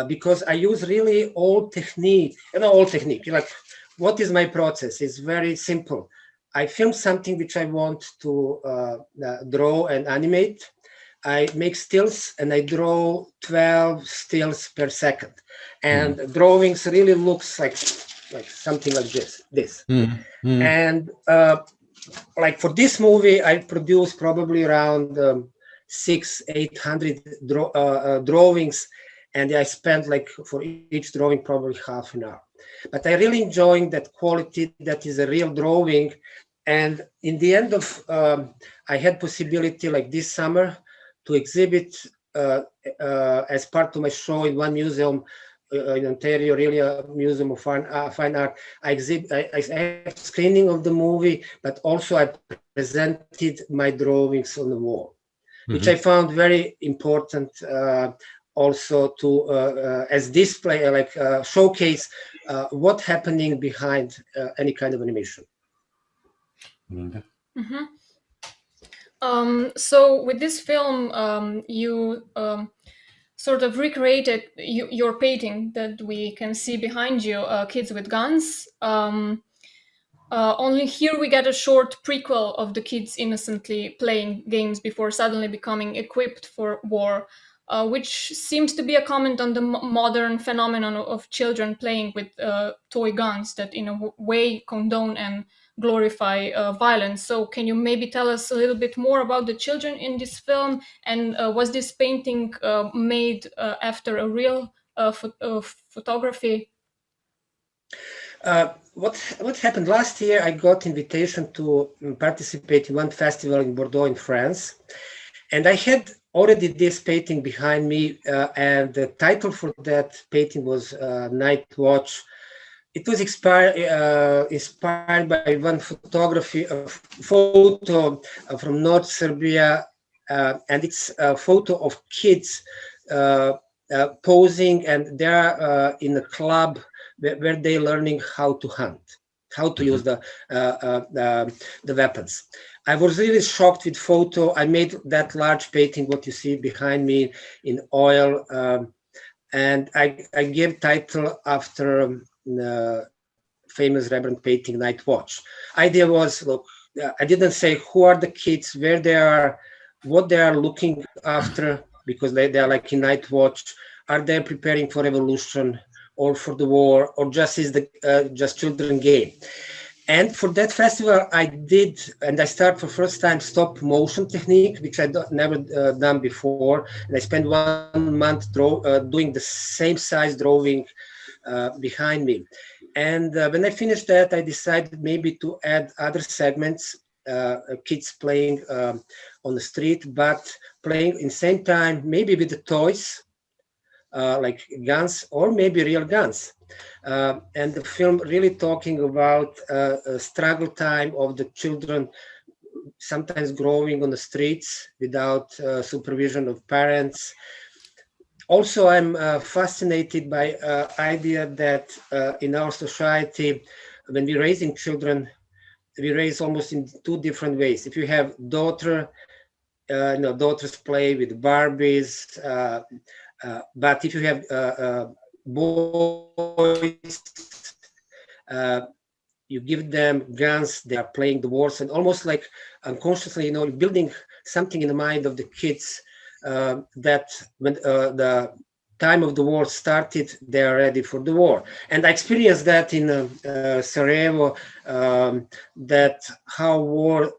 because I use really old technique. Like, what is my process? It's very simple. I film something which I want to draw and animate. I make stills and I draw 12 stills per second, and drawings really looks like something like this. And like for this movie, I produced probably around 600-800 drawings, and I spent like for each drawing probably half an hour. But I really enjoying that quality that is a real drawing. And in the end of I had possibility like this summer to exhibit as part of my show in one museum in Ontario, really a museum of fine art. I have screening of the movie, but also I presented my drawings on the wall, which I found very important also to as display, like showcase what's happening behind any kind of animation.
So with this film, you sort of recreated your painting that we can see behind you, Kids with Guns. Only here we get a short prequel of the kids innocently playing games before suddenly becoming equipped for war, which seems to be a comment on the modern phenomenon of children playing with toy guns that in a way condone and glorify violence. So can you maybe tell us a little bit more about the children in this film? And was this painting made after a real photography?
What happened last year, I got invitation to participate in one festival in Bordeaux in France. And I had already this painting behind me, and the title for that painting was Night Watch. It was inspired by one photo from North Serbia, and it's a photo of kids posing, and they're in a club where they're learning how to hunt, how to use the weapons. I was really shocked with photo. I made that large painting, what you see behind me, in oil, and I gave title after the famous Rembrandt painting Night Watch. Idea was, look, I didn't say who are the kids, where they are, what they are looking after, because they are like in Night Watch. Are they preparing for revolution or for the war, or just is the just children game? And for that festival, I did, and I started for first time stop motion technique, which I never done before. And I spent 1 month doing the same size drawing behind me. And when I finished that, I decided maybe to add other segments, kids playing on the street, but playing in same time, maybe with the toys, like guns or maybe real guns. And the film really talking about a struggle time of the children, sometimes growing on the streets without supervision of parents. Also, I'm fascinated by idea that in our society, when we're raising children, we raise almost in two different ways. If you have daughters play with Barbies, but if you have boys, you give them guns, they are playing the wars, and almost like unconsciously, you're building something in the mind of the kids that when time of the war started, they are ready for the war. And I experienced that in Sarajevo, that how war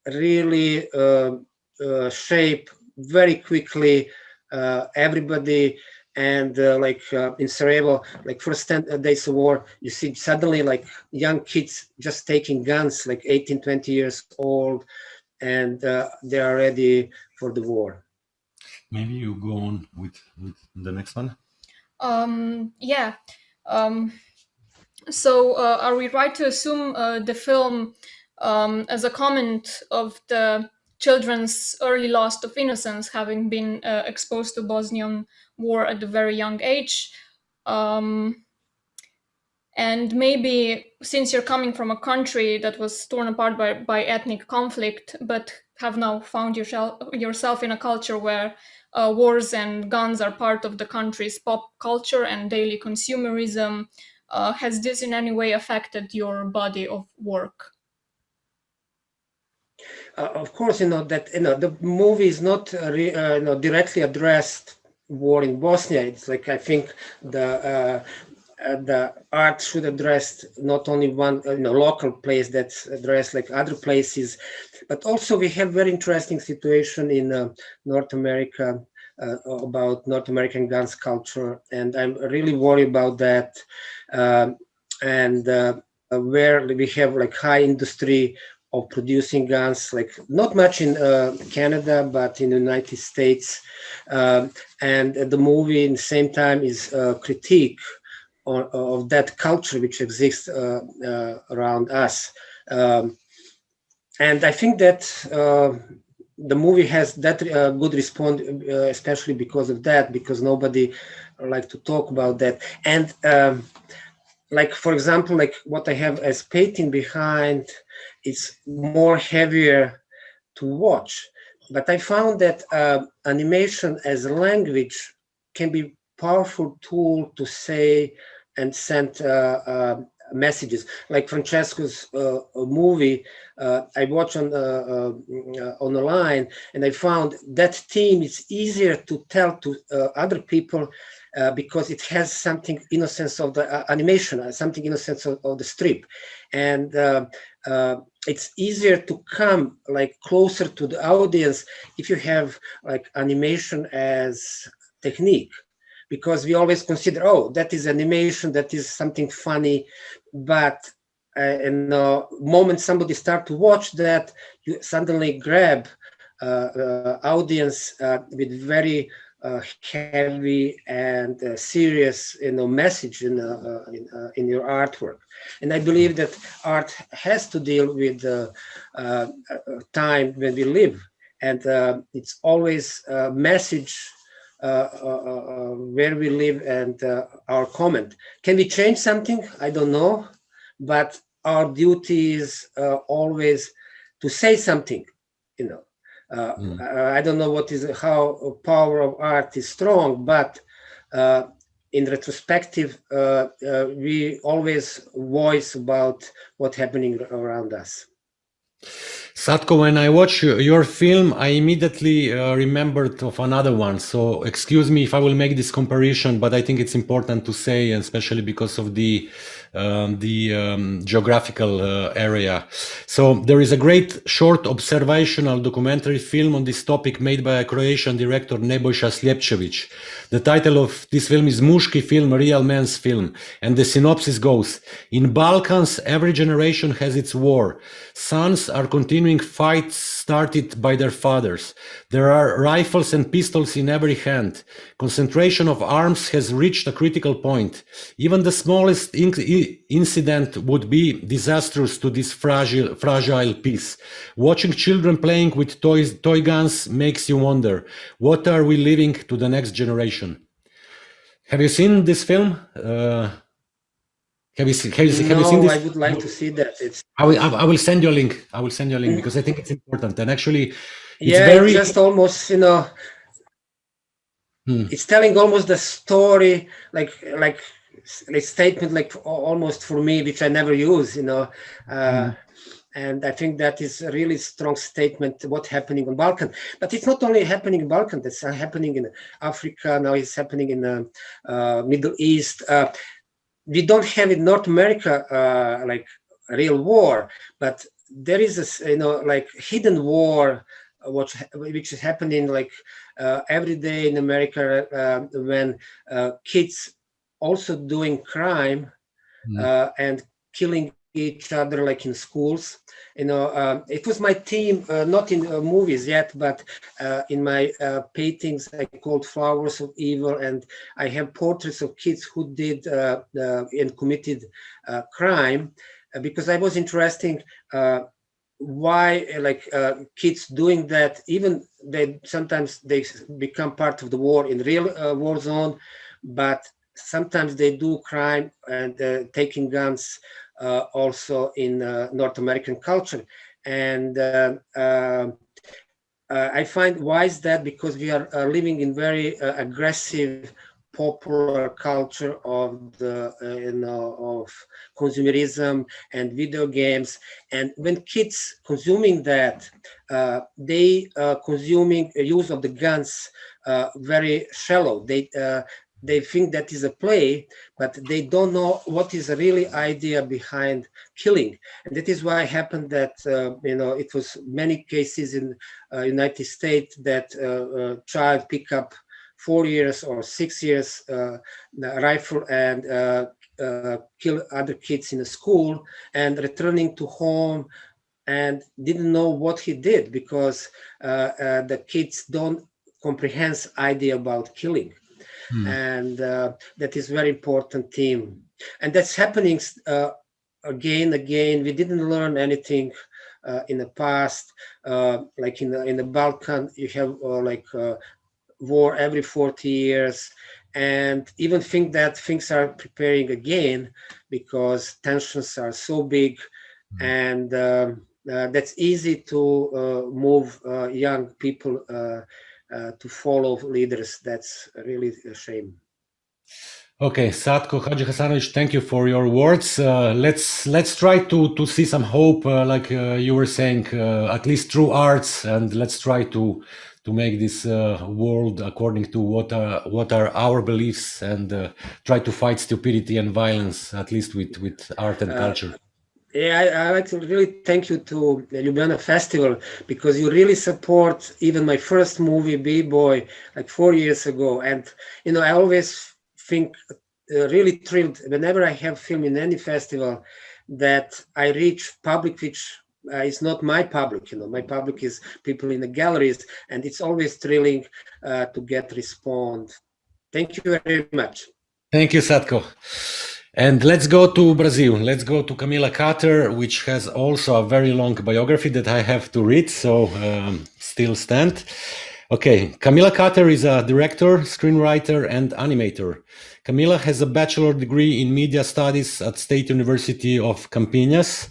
really shape very quickly everybody. And like in Sarajevo, like first 10 days of war, you see suddenly like young kids just taking guns, like 18, 20 years old, and they are ready for the war.
Maybe you go on with the next one.
Yeah. So are we right to assume the film as a comment of the children's early loss of innocence, having been exposed to Bosnian war at a very young age? And maybe since you're coming from a country that was torn apart by ethnic conflict, but have now found yourself in a culture where wars and guns are part of the country's pop culture and daily consumerism, has this in any way affected your body of work?
Of course, that the movie is not directly addressed war in Bosnia. It's like, I think the art should address not only one local place that's addressed like other places, but also we have very interesting situation in North America about North American guns culture, and I'm really worried about that. Where we have like high industry of producing guns, like not much in Canada, but in the United States. And the movie in the same time is a critique of that culture which exists around us. And I think that the movie has that good response, especially because of that, because nobody like to talk about that. And like, for example, like what I have as painting behind, it's more heavier to watch. But I found that animation as a language can be a powerful tool to say and send messages. Like Francesco's movie, I watched on the line, and I found that theme is easier to tell to other people because it has something innocence of the animation, something innocence of the strip, and it's easier to come like closer to the audience if you have like animation as technique, because we always consider, oh, that is animation, that is something funny, but in the moment somebody start to watch that, you suddenly grab audience with very heavy and serious, message in your artwork. And I believe that art has to deal with the time when we live, and it's always a message where we live and our comment. Can we change something? I don't know, but our duty is always to say something, I don't know how power of art is strong, but in retrospective, we always voice about what's happening around us.
Sadko, when I watch your film, I immediately remembered of another one. So excuse me if I will make this comparison, but I think it's important to say, and especially because of the geographical area. So there is a great short observational documentary film on this topic made by a Croatian director, Nebojša Sljepčević. The title of this film is Muški film, Real Man's Film. And the synopsis goes, in Balkans, every generation has its war. Sons are continuing fights started by their fathers. There are rifles and pistols in every hand. Concentration of arms has reached a critical point. Even the smallest incident would be disastrous to this fragile peace. Watching children playing with toy guns makes you wonder, what are we leaving to the next generation? Have you seen this film? Have you seen this?
I would like to see that.
I will send you a link. I will send you a link because I think it's important. And actually,
it's just almost, it's telling almost the story, like a statement, like almost for me, which I never use, And I think that is a really strong statement what's happening on Balkan. But it's not only happening in Balkan, it's happening in Africa, now it's happening in the Middle East. We don't have in North America like a real war, but there is a like hidden war which is happening like every day in America when kids also doing crime and killing each other like in schools. It was my theme, not in movies yet, but in my paintings I called Flowers of Evil, and I have portraits of kids who did and committed crime, because I was interested why like kids doing that, even sometimes they become part of the war in real war zone, but sometimes they do crime and taking guns also in North American culture. And I find why is that? Because we are living in very aggressive popular culture of the of consumerism and video games. And when kids consuming that, they consuming use of the guns very shallow. They think that is a play, but they don't know what is the really idea behind killing. And that is why it happened that, it was many cases in United States that child pick up 4 years or 6 years rifle and kill other kids in a school and returning to home and didn't know what he did, because the kids don't comprehend idea about killing. And that is very important theme, and that's happening again. We didn't learn anything in the past. Like in the Balkan, you have war every 40 years, and even think that things are preparing again because tensions are so big, and that's easy to move young people to follow leaders. That's really a shame.
Okay, Sadko, Hadžihasanović, thank you for your words. Let's try to see some hope, like you were saying, at least through arts, and let's try to make this world according to what are our beliefs, and try to fight stupidity and violence, at least with art and culture.
Yeah, I like to really thank you to the Ljubljana Festival, because you really support even my first movie, B-Boy, like 4 years ago. And, I always think really thrilled whenever I have film in any festival that I reach public, which is not my public. My public is people in the galleries, and it's always thrilling to get response. Thank you very much.
Thank you, Sadko. And let's go to Brazil. Let's go to Camila Carter, which has also a very long biography that I have to read, so still stand. Okay, Camila Carter is a director, screenwriter, and animator. Camila has a bachelor degree in media studies at State University of Campinas,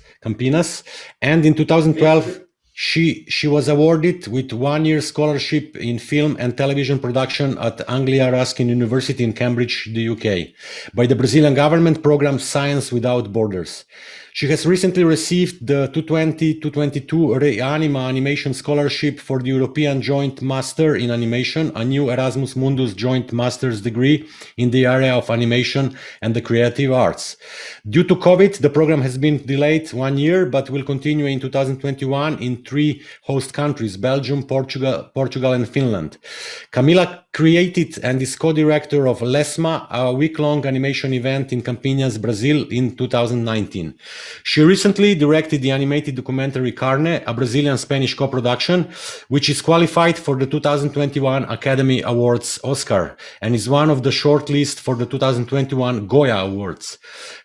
and in 2012, she was awarded with 1-year scholarship in film and television production at Anglia Ruskin University in Cambridge, the UK, by the Brazilian government program Science Without Borders. She has recently received the 2020-2022 Reanima Animation Scholarship for the European Joint Master in Animation, a new Erasmus Mundus Joint Master's degree in the area of animation and the creative arts. Due to COVID, the program has been delayed 1 year, but will continue in 2021 in 3 host countries, Belgium, Portugal, and Finland. Camila created and is co-director of Lesma, a week-long animation event in Campinas, Brazil in 2019. She recently directed the animated documentary Carne, a Brazilian-Spanish co-production, which is qualified for the 2021 Academy Awards Oscar and is one of the shortlist for the 2021 Goya Awards.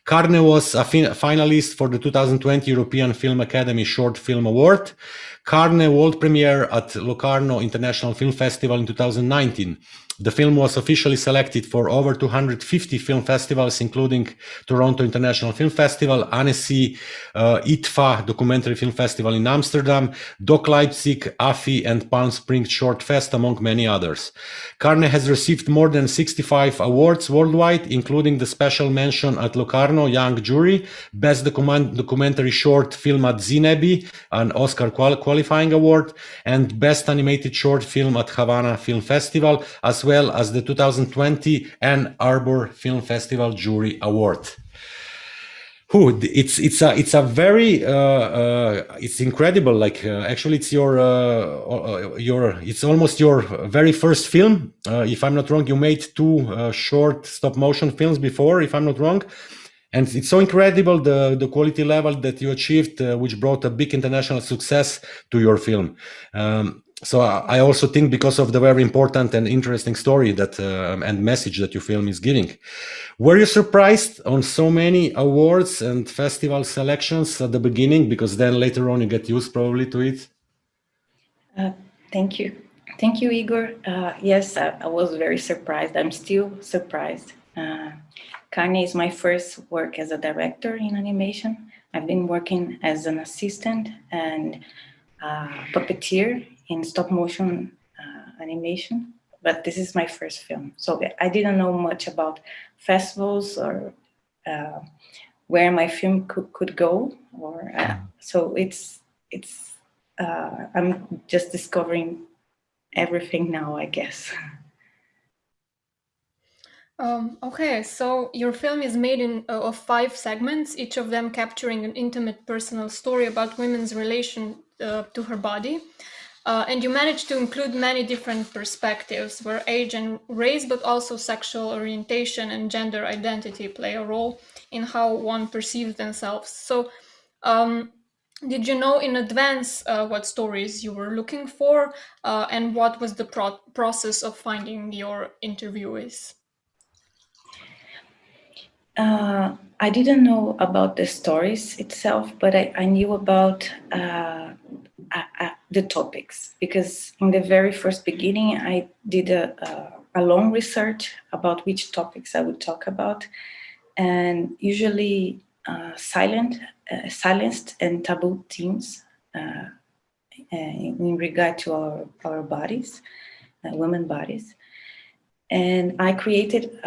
Carne was a finalist for the 2020 European Film Academy Short Film Award. Carne world premiere at Locarno International Film Festival in 2019. The film was officially selected for over 250 film festivals, including Toronto International Film Festival, Annecy, ITFA Documentary Film Festival in Amsterdam, Doc Leipzig, AFI, and Palm Springs Short Fest, among many others. Carne has received more than 65 awards worldwide, including the special mention at Locarno Young Jury, Best Documentary Short Film at Zinebi, an Oscar qualifying award, and Best Animated Short Film at Havana Film Festival, as well as the 2020 Ann Arbor Film Festival Jury Award. It's a very it's incredible. Like actually, it's it's almost your very first film. If I'm not wrong, you made two short stop motion films before, if I'm not wrong. And it's so incredible the quality level that you achieved, which brought a big international success to your film. So I also think because of the very important and interesting story that and message that your film is giving. Were you surprised on so many awards and festival selections at the beginning? Because then later on you get used probably to it.
Thank you. Thank you, Igor. Yes, I was very surprised. I'm still surprised. Carne is my first work as a director in animation. I've been working as an assistant and puppeteer in stop motion animation, but this is my first film. So I didn't know much about festivals or where my film could go, or so I'm just discovering everything now, I guess.
Okay, so your film is made of 5 segments, each of them capturing an intimate personal story about women's relation to her body. And you managed to include many different perspectives where age and race, but also sexual orientation and gender identity play a role in how one perceives themselves. So did you know in advance what stories you were looking for, and what was the process of finding your interviewees?
I didn't know about the stories itself, but I knew about the topics, because in the very first beginning, I did a long research about which topics I would talk about, and usually silenced and taboo themes in regard to our bodies, women bodies. And I created,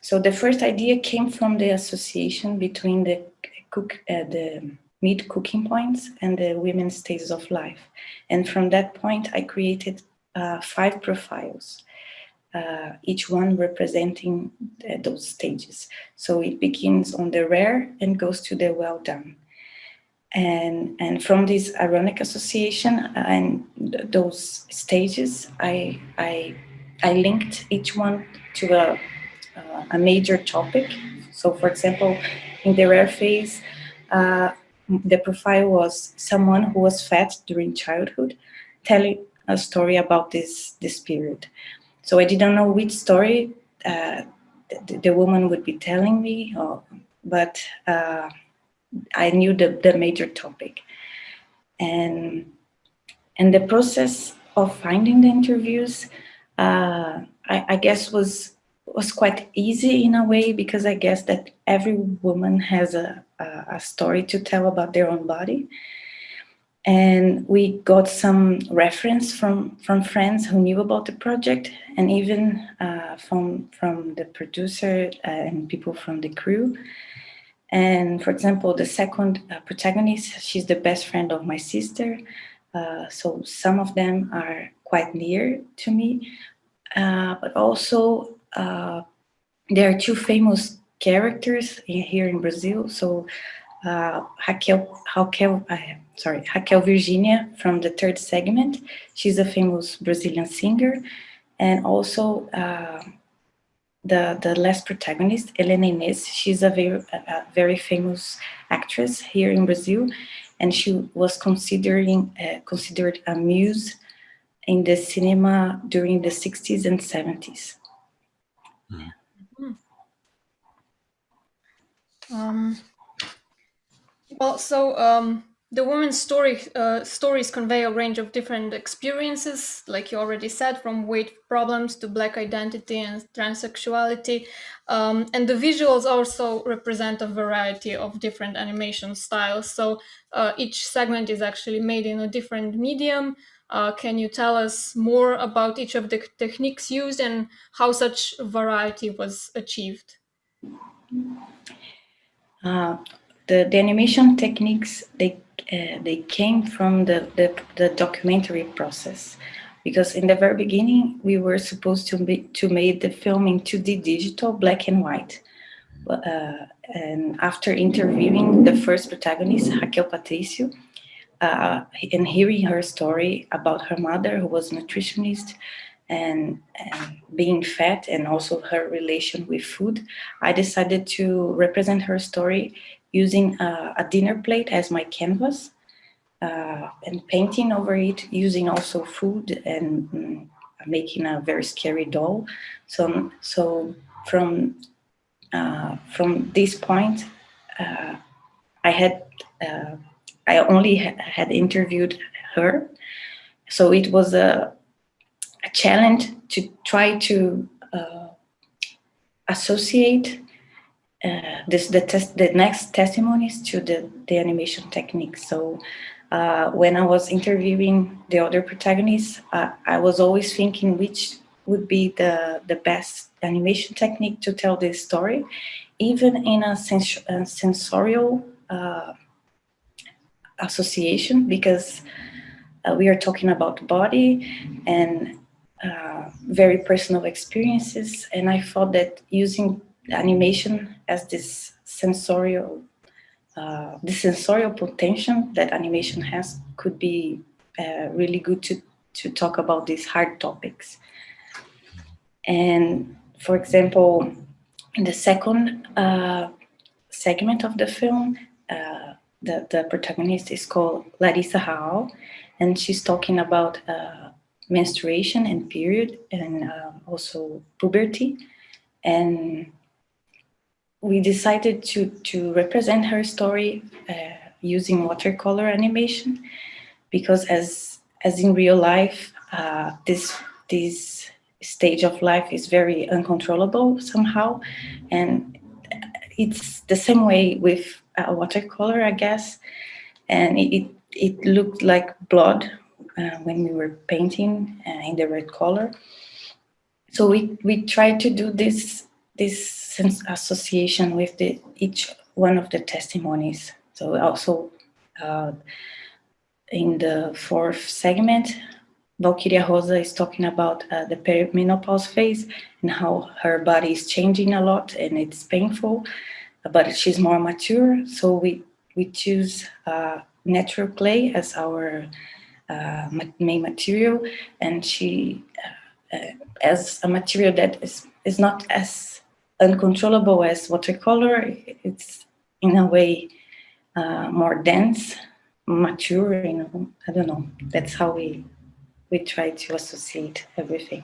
so the first idea came from the association between the meat cooking points and the women's stages of life. And from that point, I created 5 profiles, each one representing those stages. So it begins on the rare and goes to the well done. And from this ironic association and those stages, I linked each one to a major topic. So for example, in the rare phase, the profile was someone who was fat during childhood, telling a story about this period. So I didn't know which story the woman would be telling me, but I knew the major topic. And the process of finding the interviews, I guess was quite easy in a way, because I guess that every woman has a story to tell about their own body. And we got some reference from friends who knew about the project, and even from the producer and people from the crew. And for example, the second protagonist, she's the best friend of my sister. So some of them are quite near to me, but also there are 2 famous characters here in Brazil. So Raquel Virginia from the 3rd segment. She's a famous Brazilian singer. And also the last protagonist, Helena Inez, she's a very famous actress here in Brazil. And she was considered a muse in the cinema during the 60s and 70s.
Well, so The women's stories convey a range of different experiences, like you already said, from weight problems to Black identity and transsexuality. And the visuals also represent a variety of different animation styles. So each segment is actually made in a different medium. Can you tell us more about each of the techniques used and how such variety was achieved?
The animation techniques, they came from the documentary process, because in the very beginning we were supposed to make the film in 2D digital, black and white. And after interviewing the first protagonist, Raquel Patricio, and hearing her story about her mother, who was a nutritionist, and being fat, and also her relation with food, I decided to represent her story using a dinner plate as my canvas, and painting over it, using also food, and making a very scary doll. So from this point, I only had interviewed her, so it was a challenge to try to associate the next testimonies to the animation techniques. So when I was interviewing the other protagonists, I was always thinking which would be the best animation technique to tell this story, even in a sensorial association, because we are talking about body and very personal experiences, and I thought that using animation as this sensorial potential that animation has could be really good to talk about these hard topics. And for example, in the second segment of the film, the protagonist is called Larissa Raal, and she's talking about menstruation and period, and also puberty. And we decided to represent her story using watercolor animation, because as in real life, this stage of life is very uncontrollable somehow, and it's the same way with watercolor, I guess. And it looked like blood when we were painting in the red color. So we tried to do this sense association with each one of the testimonies. So also in the fourth segment, Valkyria Rosa is talking about the perimenopause phase and how her body is changing a lot and it's painful, but she's more mature. So we choose natural clay as our main material, and she as a material that is not as uncontrollable as watercolor. It's in a way more dense, mature, I don't know. That's how we try to associate everything.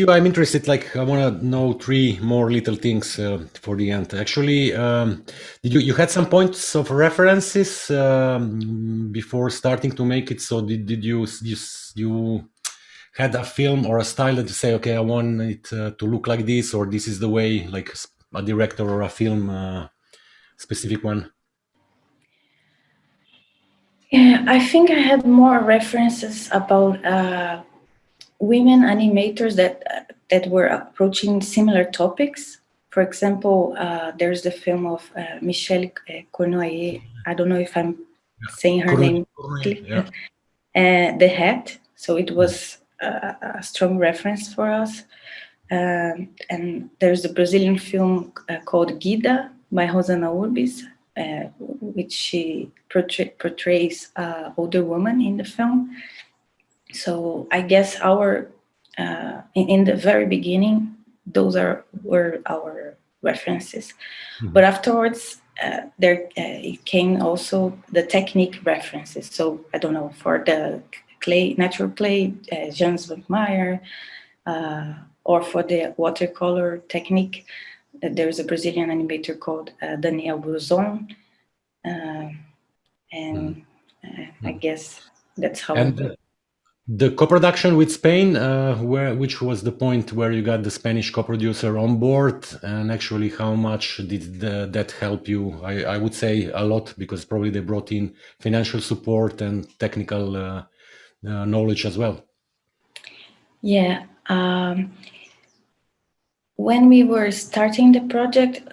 I'm interested, I want to know three more little things for the end. Actually, did you had some points of references before starting to make it? So did you had a film or a style that you say, okay, I want it to look like this, or this is the way, like a director or a film specific one?
Yeah, I think I had more references about women animators that were approaching similar topics. For example, there's the film of Michelle Cournoyer. I don't know if I'm saying her name correctly. Yeah. The Hat. So it was a strong reference for us. And there's a Brazilian film called Guida by Rosana Urbis, which she portrays an older woman in the film. So I guess our in the very beginning, those were our references. Mm-hmm. But afterwards, it came also the technique references. So I don't know, for the natural clay, Jans van Meyer, or for the watercolor technique, there's a Brazilian animator called Daniel Bruzon, and I guess that's how.
And the co-production with Spain, which was the point where you got the Spanish co-producer on board, and actually how much did that help you? I would say a lot, because probably they brought in financial support and technical knowledge as well.
Yeah. When we were starting the project,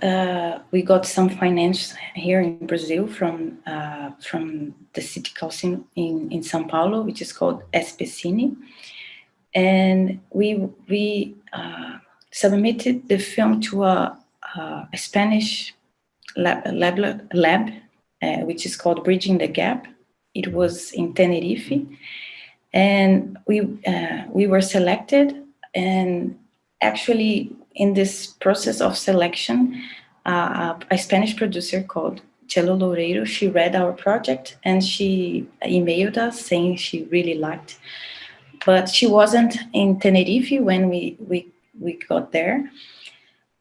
we got some finance here in Brazil from the city council in São Paulo, which is called SPCine. And we submitted the film to a Spanish lab, which is called Bridging the Gap. It was in Tenerife, and we were selected. And actually, in this process of selection, a Spanish producer called Chelo Loureiro, she read our project and she emailed us saying she really liked. But she wasn't in Tenerife when we got there.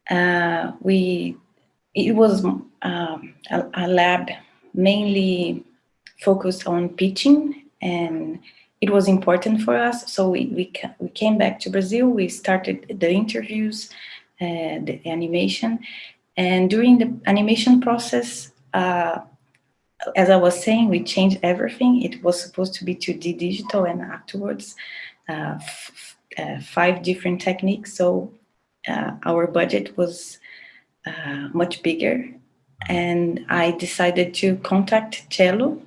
It was a lab mainly focused on pitching, and it was important for us. So we came back to Brazil. We started the interviews, the animation, and during the animation process, as I was saying, we changed everything. It was supposed to be 2D digital, and afterwards 5 different techniques. So our budget was much bigger, and I decided to contact Chelo,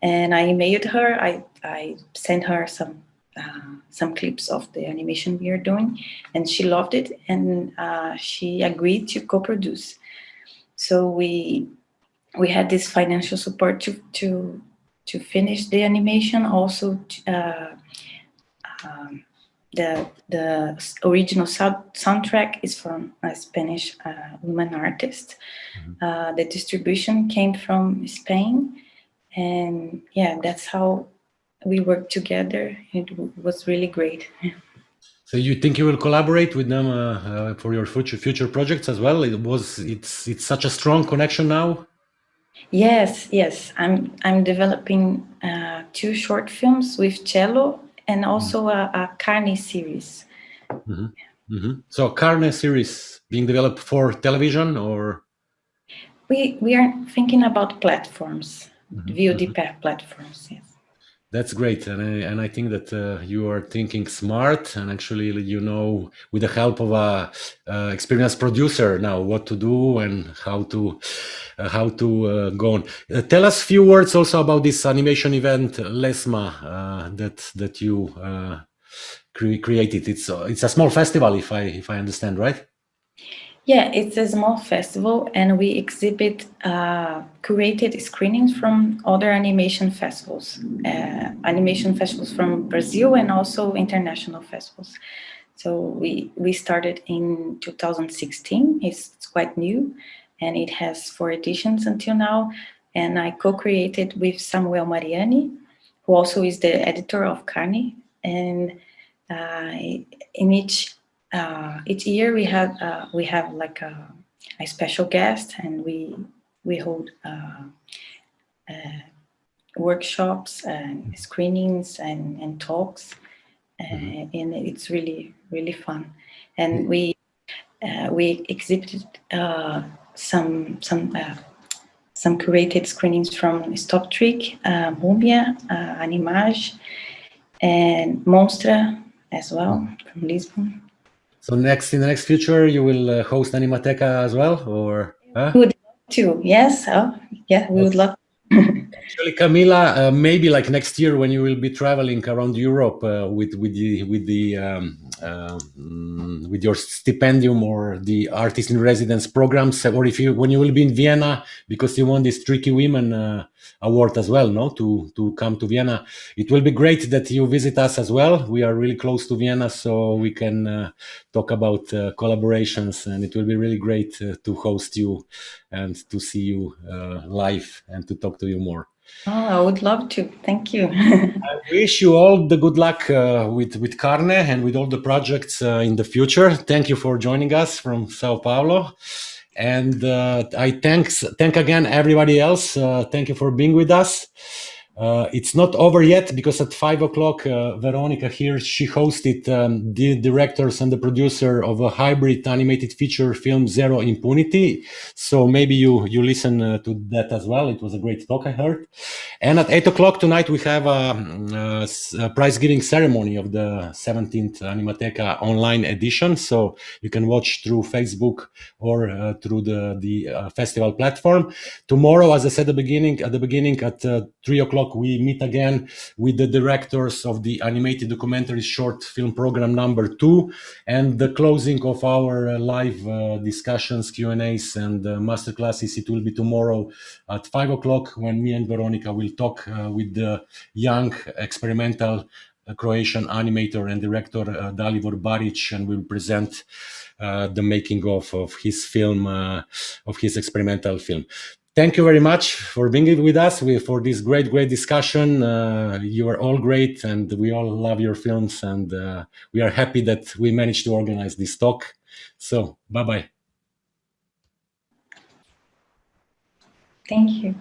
and I emailed her. I sent her some clips of the animation we are doing, and she loved it, and she agreed to co-produce. So we had this financial support to finish the animation. Also, the original soundtrack is from a Spanish woman artist. Mm-hmm. The distribution came from Spain, and yeah, that's how we worked together. It was really great.
So you think you will collaborate with them for your future projects as well? It's such a strong connection now.
Yes. I'm developing 2 short films with Chelo, and also a Carne series.
Mm-hmm. Mm-hmm. So Carne series being developed for television, or?
We are thinking about platforms, VOD platforms, yes.
That's great, and I think that you are thinking smart, and actually, with the help of a experienced producer now, what to do and how to go on. Tell us a few words also about this animation event, LESMA, that you created. It's a small festival, if I understand right.
Yeah, it's a small festival, and we exhibit curated screenings from other animation festivals from Brazil, and also international festivals. So we started in 2016. It's quite new, and it has 4 editions until now. And I co-created with Samuel Mariani, who also is the editor of Carne. And in each year we have like a special guest, and we hold workshops and screenings and talks, and it's really fun. And we exhibited some curated screenings from Stop Trick, Múmia, Animage, and Monstra as well from Lisbon.
So in the next future, you will host Animateka as well, or? Huh?
We would love to, yes. We would love to.
Actually, Camila, maybe like next year when you will be traveling around Europe with your stipendium or the artist in residence programs, or when you will be in Vienna, because you won this Tricky Women award as well, no? To come to Vienna, it will be great that you visit us as well. We are really close to Vienna, so we can talk about collaborations, and it will be really great to host you and to see you live and to talk to you more. more.
Oh, I would love to. Thank you.
I wish you all the good luck with Carne and with all the projects in the future. Thank you for joining us from Sao Paulo. And I thank again everybody else. Thank you for being with us. It's not over yet because at 5 o'clock, Veronika here, she hosted the directors and the producer of a hybrid animated feature film, Zero Impunity. So maybe you listen to that as well. It was a great talk, I heard. And at 8 o'clock tonight, we have a prize-giving ceremony of the 17th Animateka online edition. So you can watch through Facebook or through the festival platform. Tomorrow, as I said at the beginning, at 3 o'clock, we meet again with the directors of the Animated Documentaries short film program number 2, and the closing of our live discussions, Q&As, and masterclasses. It will be tomorrow at 5 o'clock when me and Veronika will talk with the young experimental Croatian animator and director Dalibor Baric, and we'll present the making of his film, of his experimental film. Thank you very much for being with us for this great discussion. You are all great, and we all love your films, and we are happy that we managed to organize this talk. So, bye-bye.
Thank you.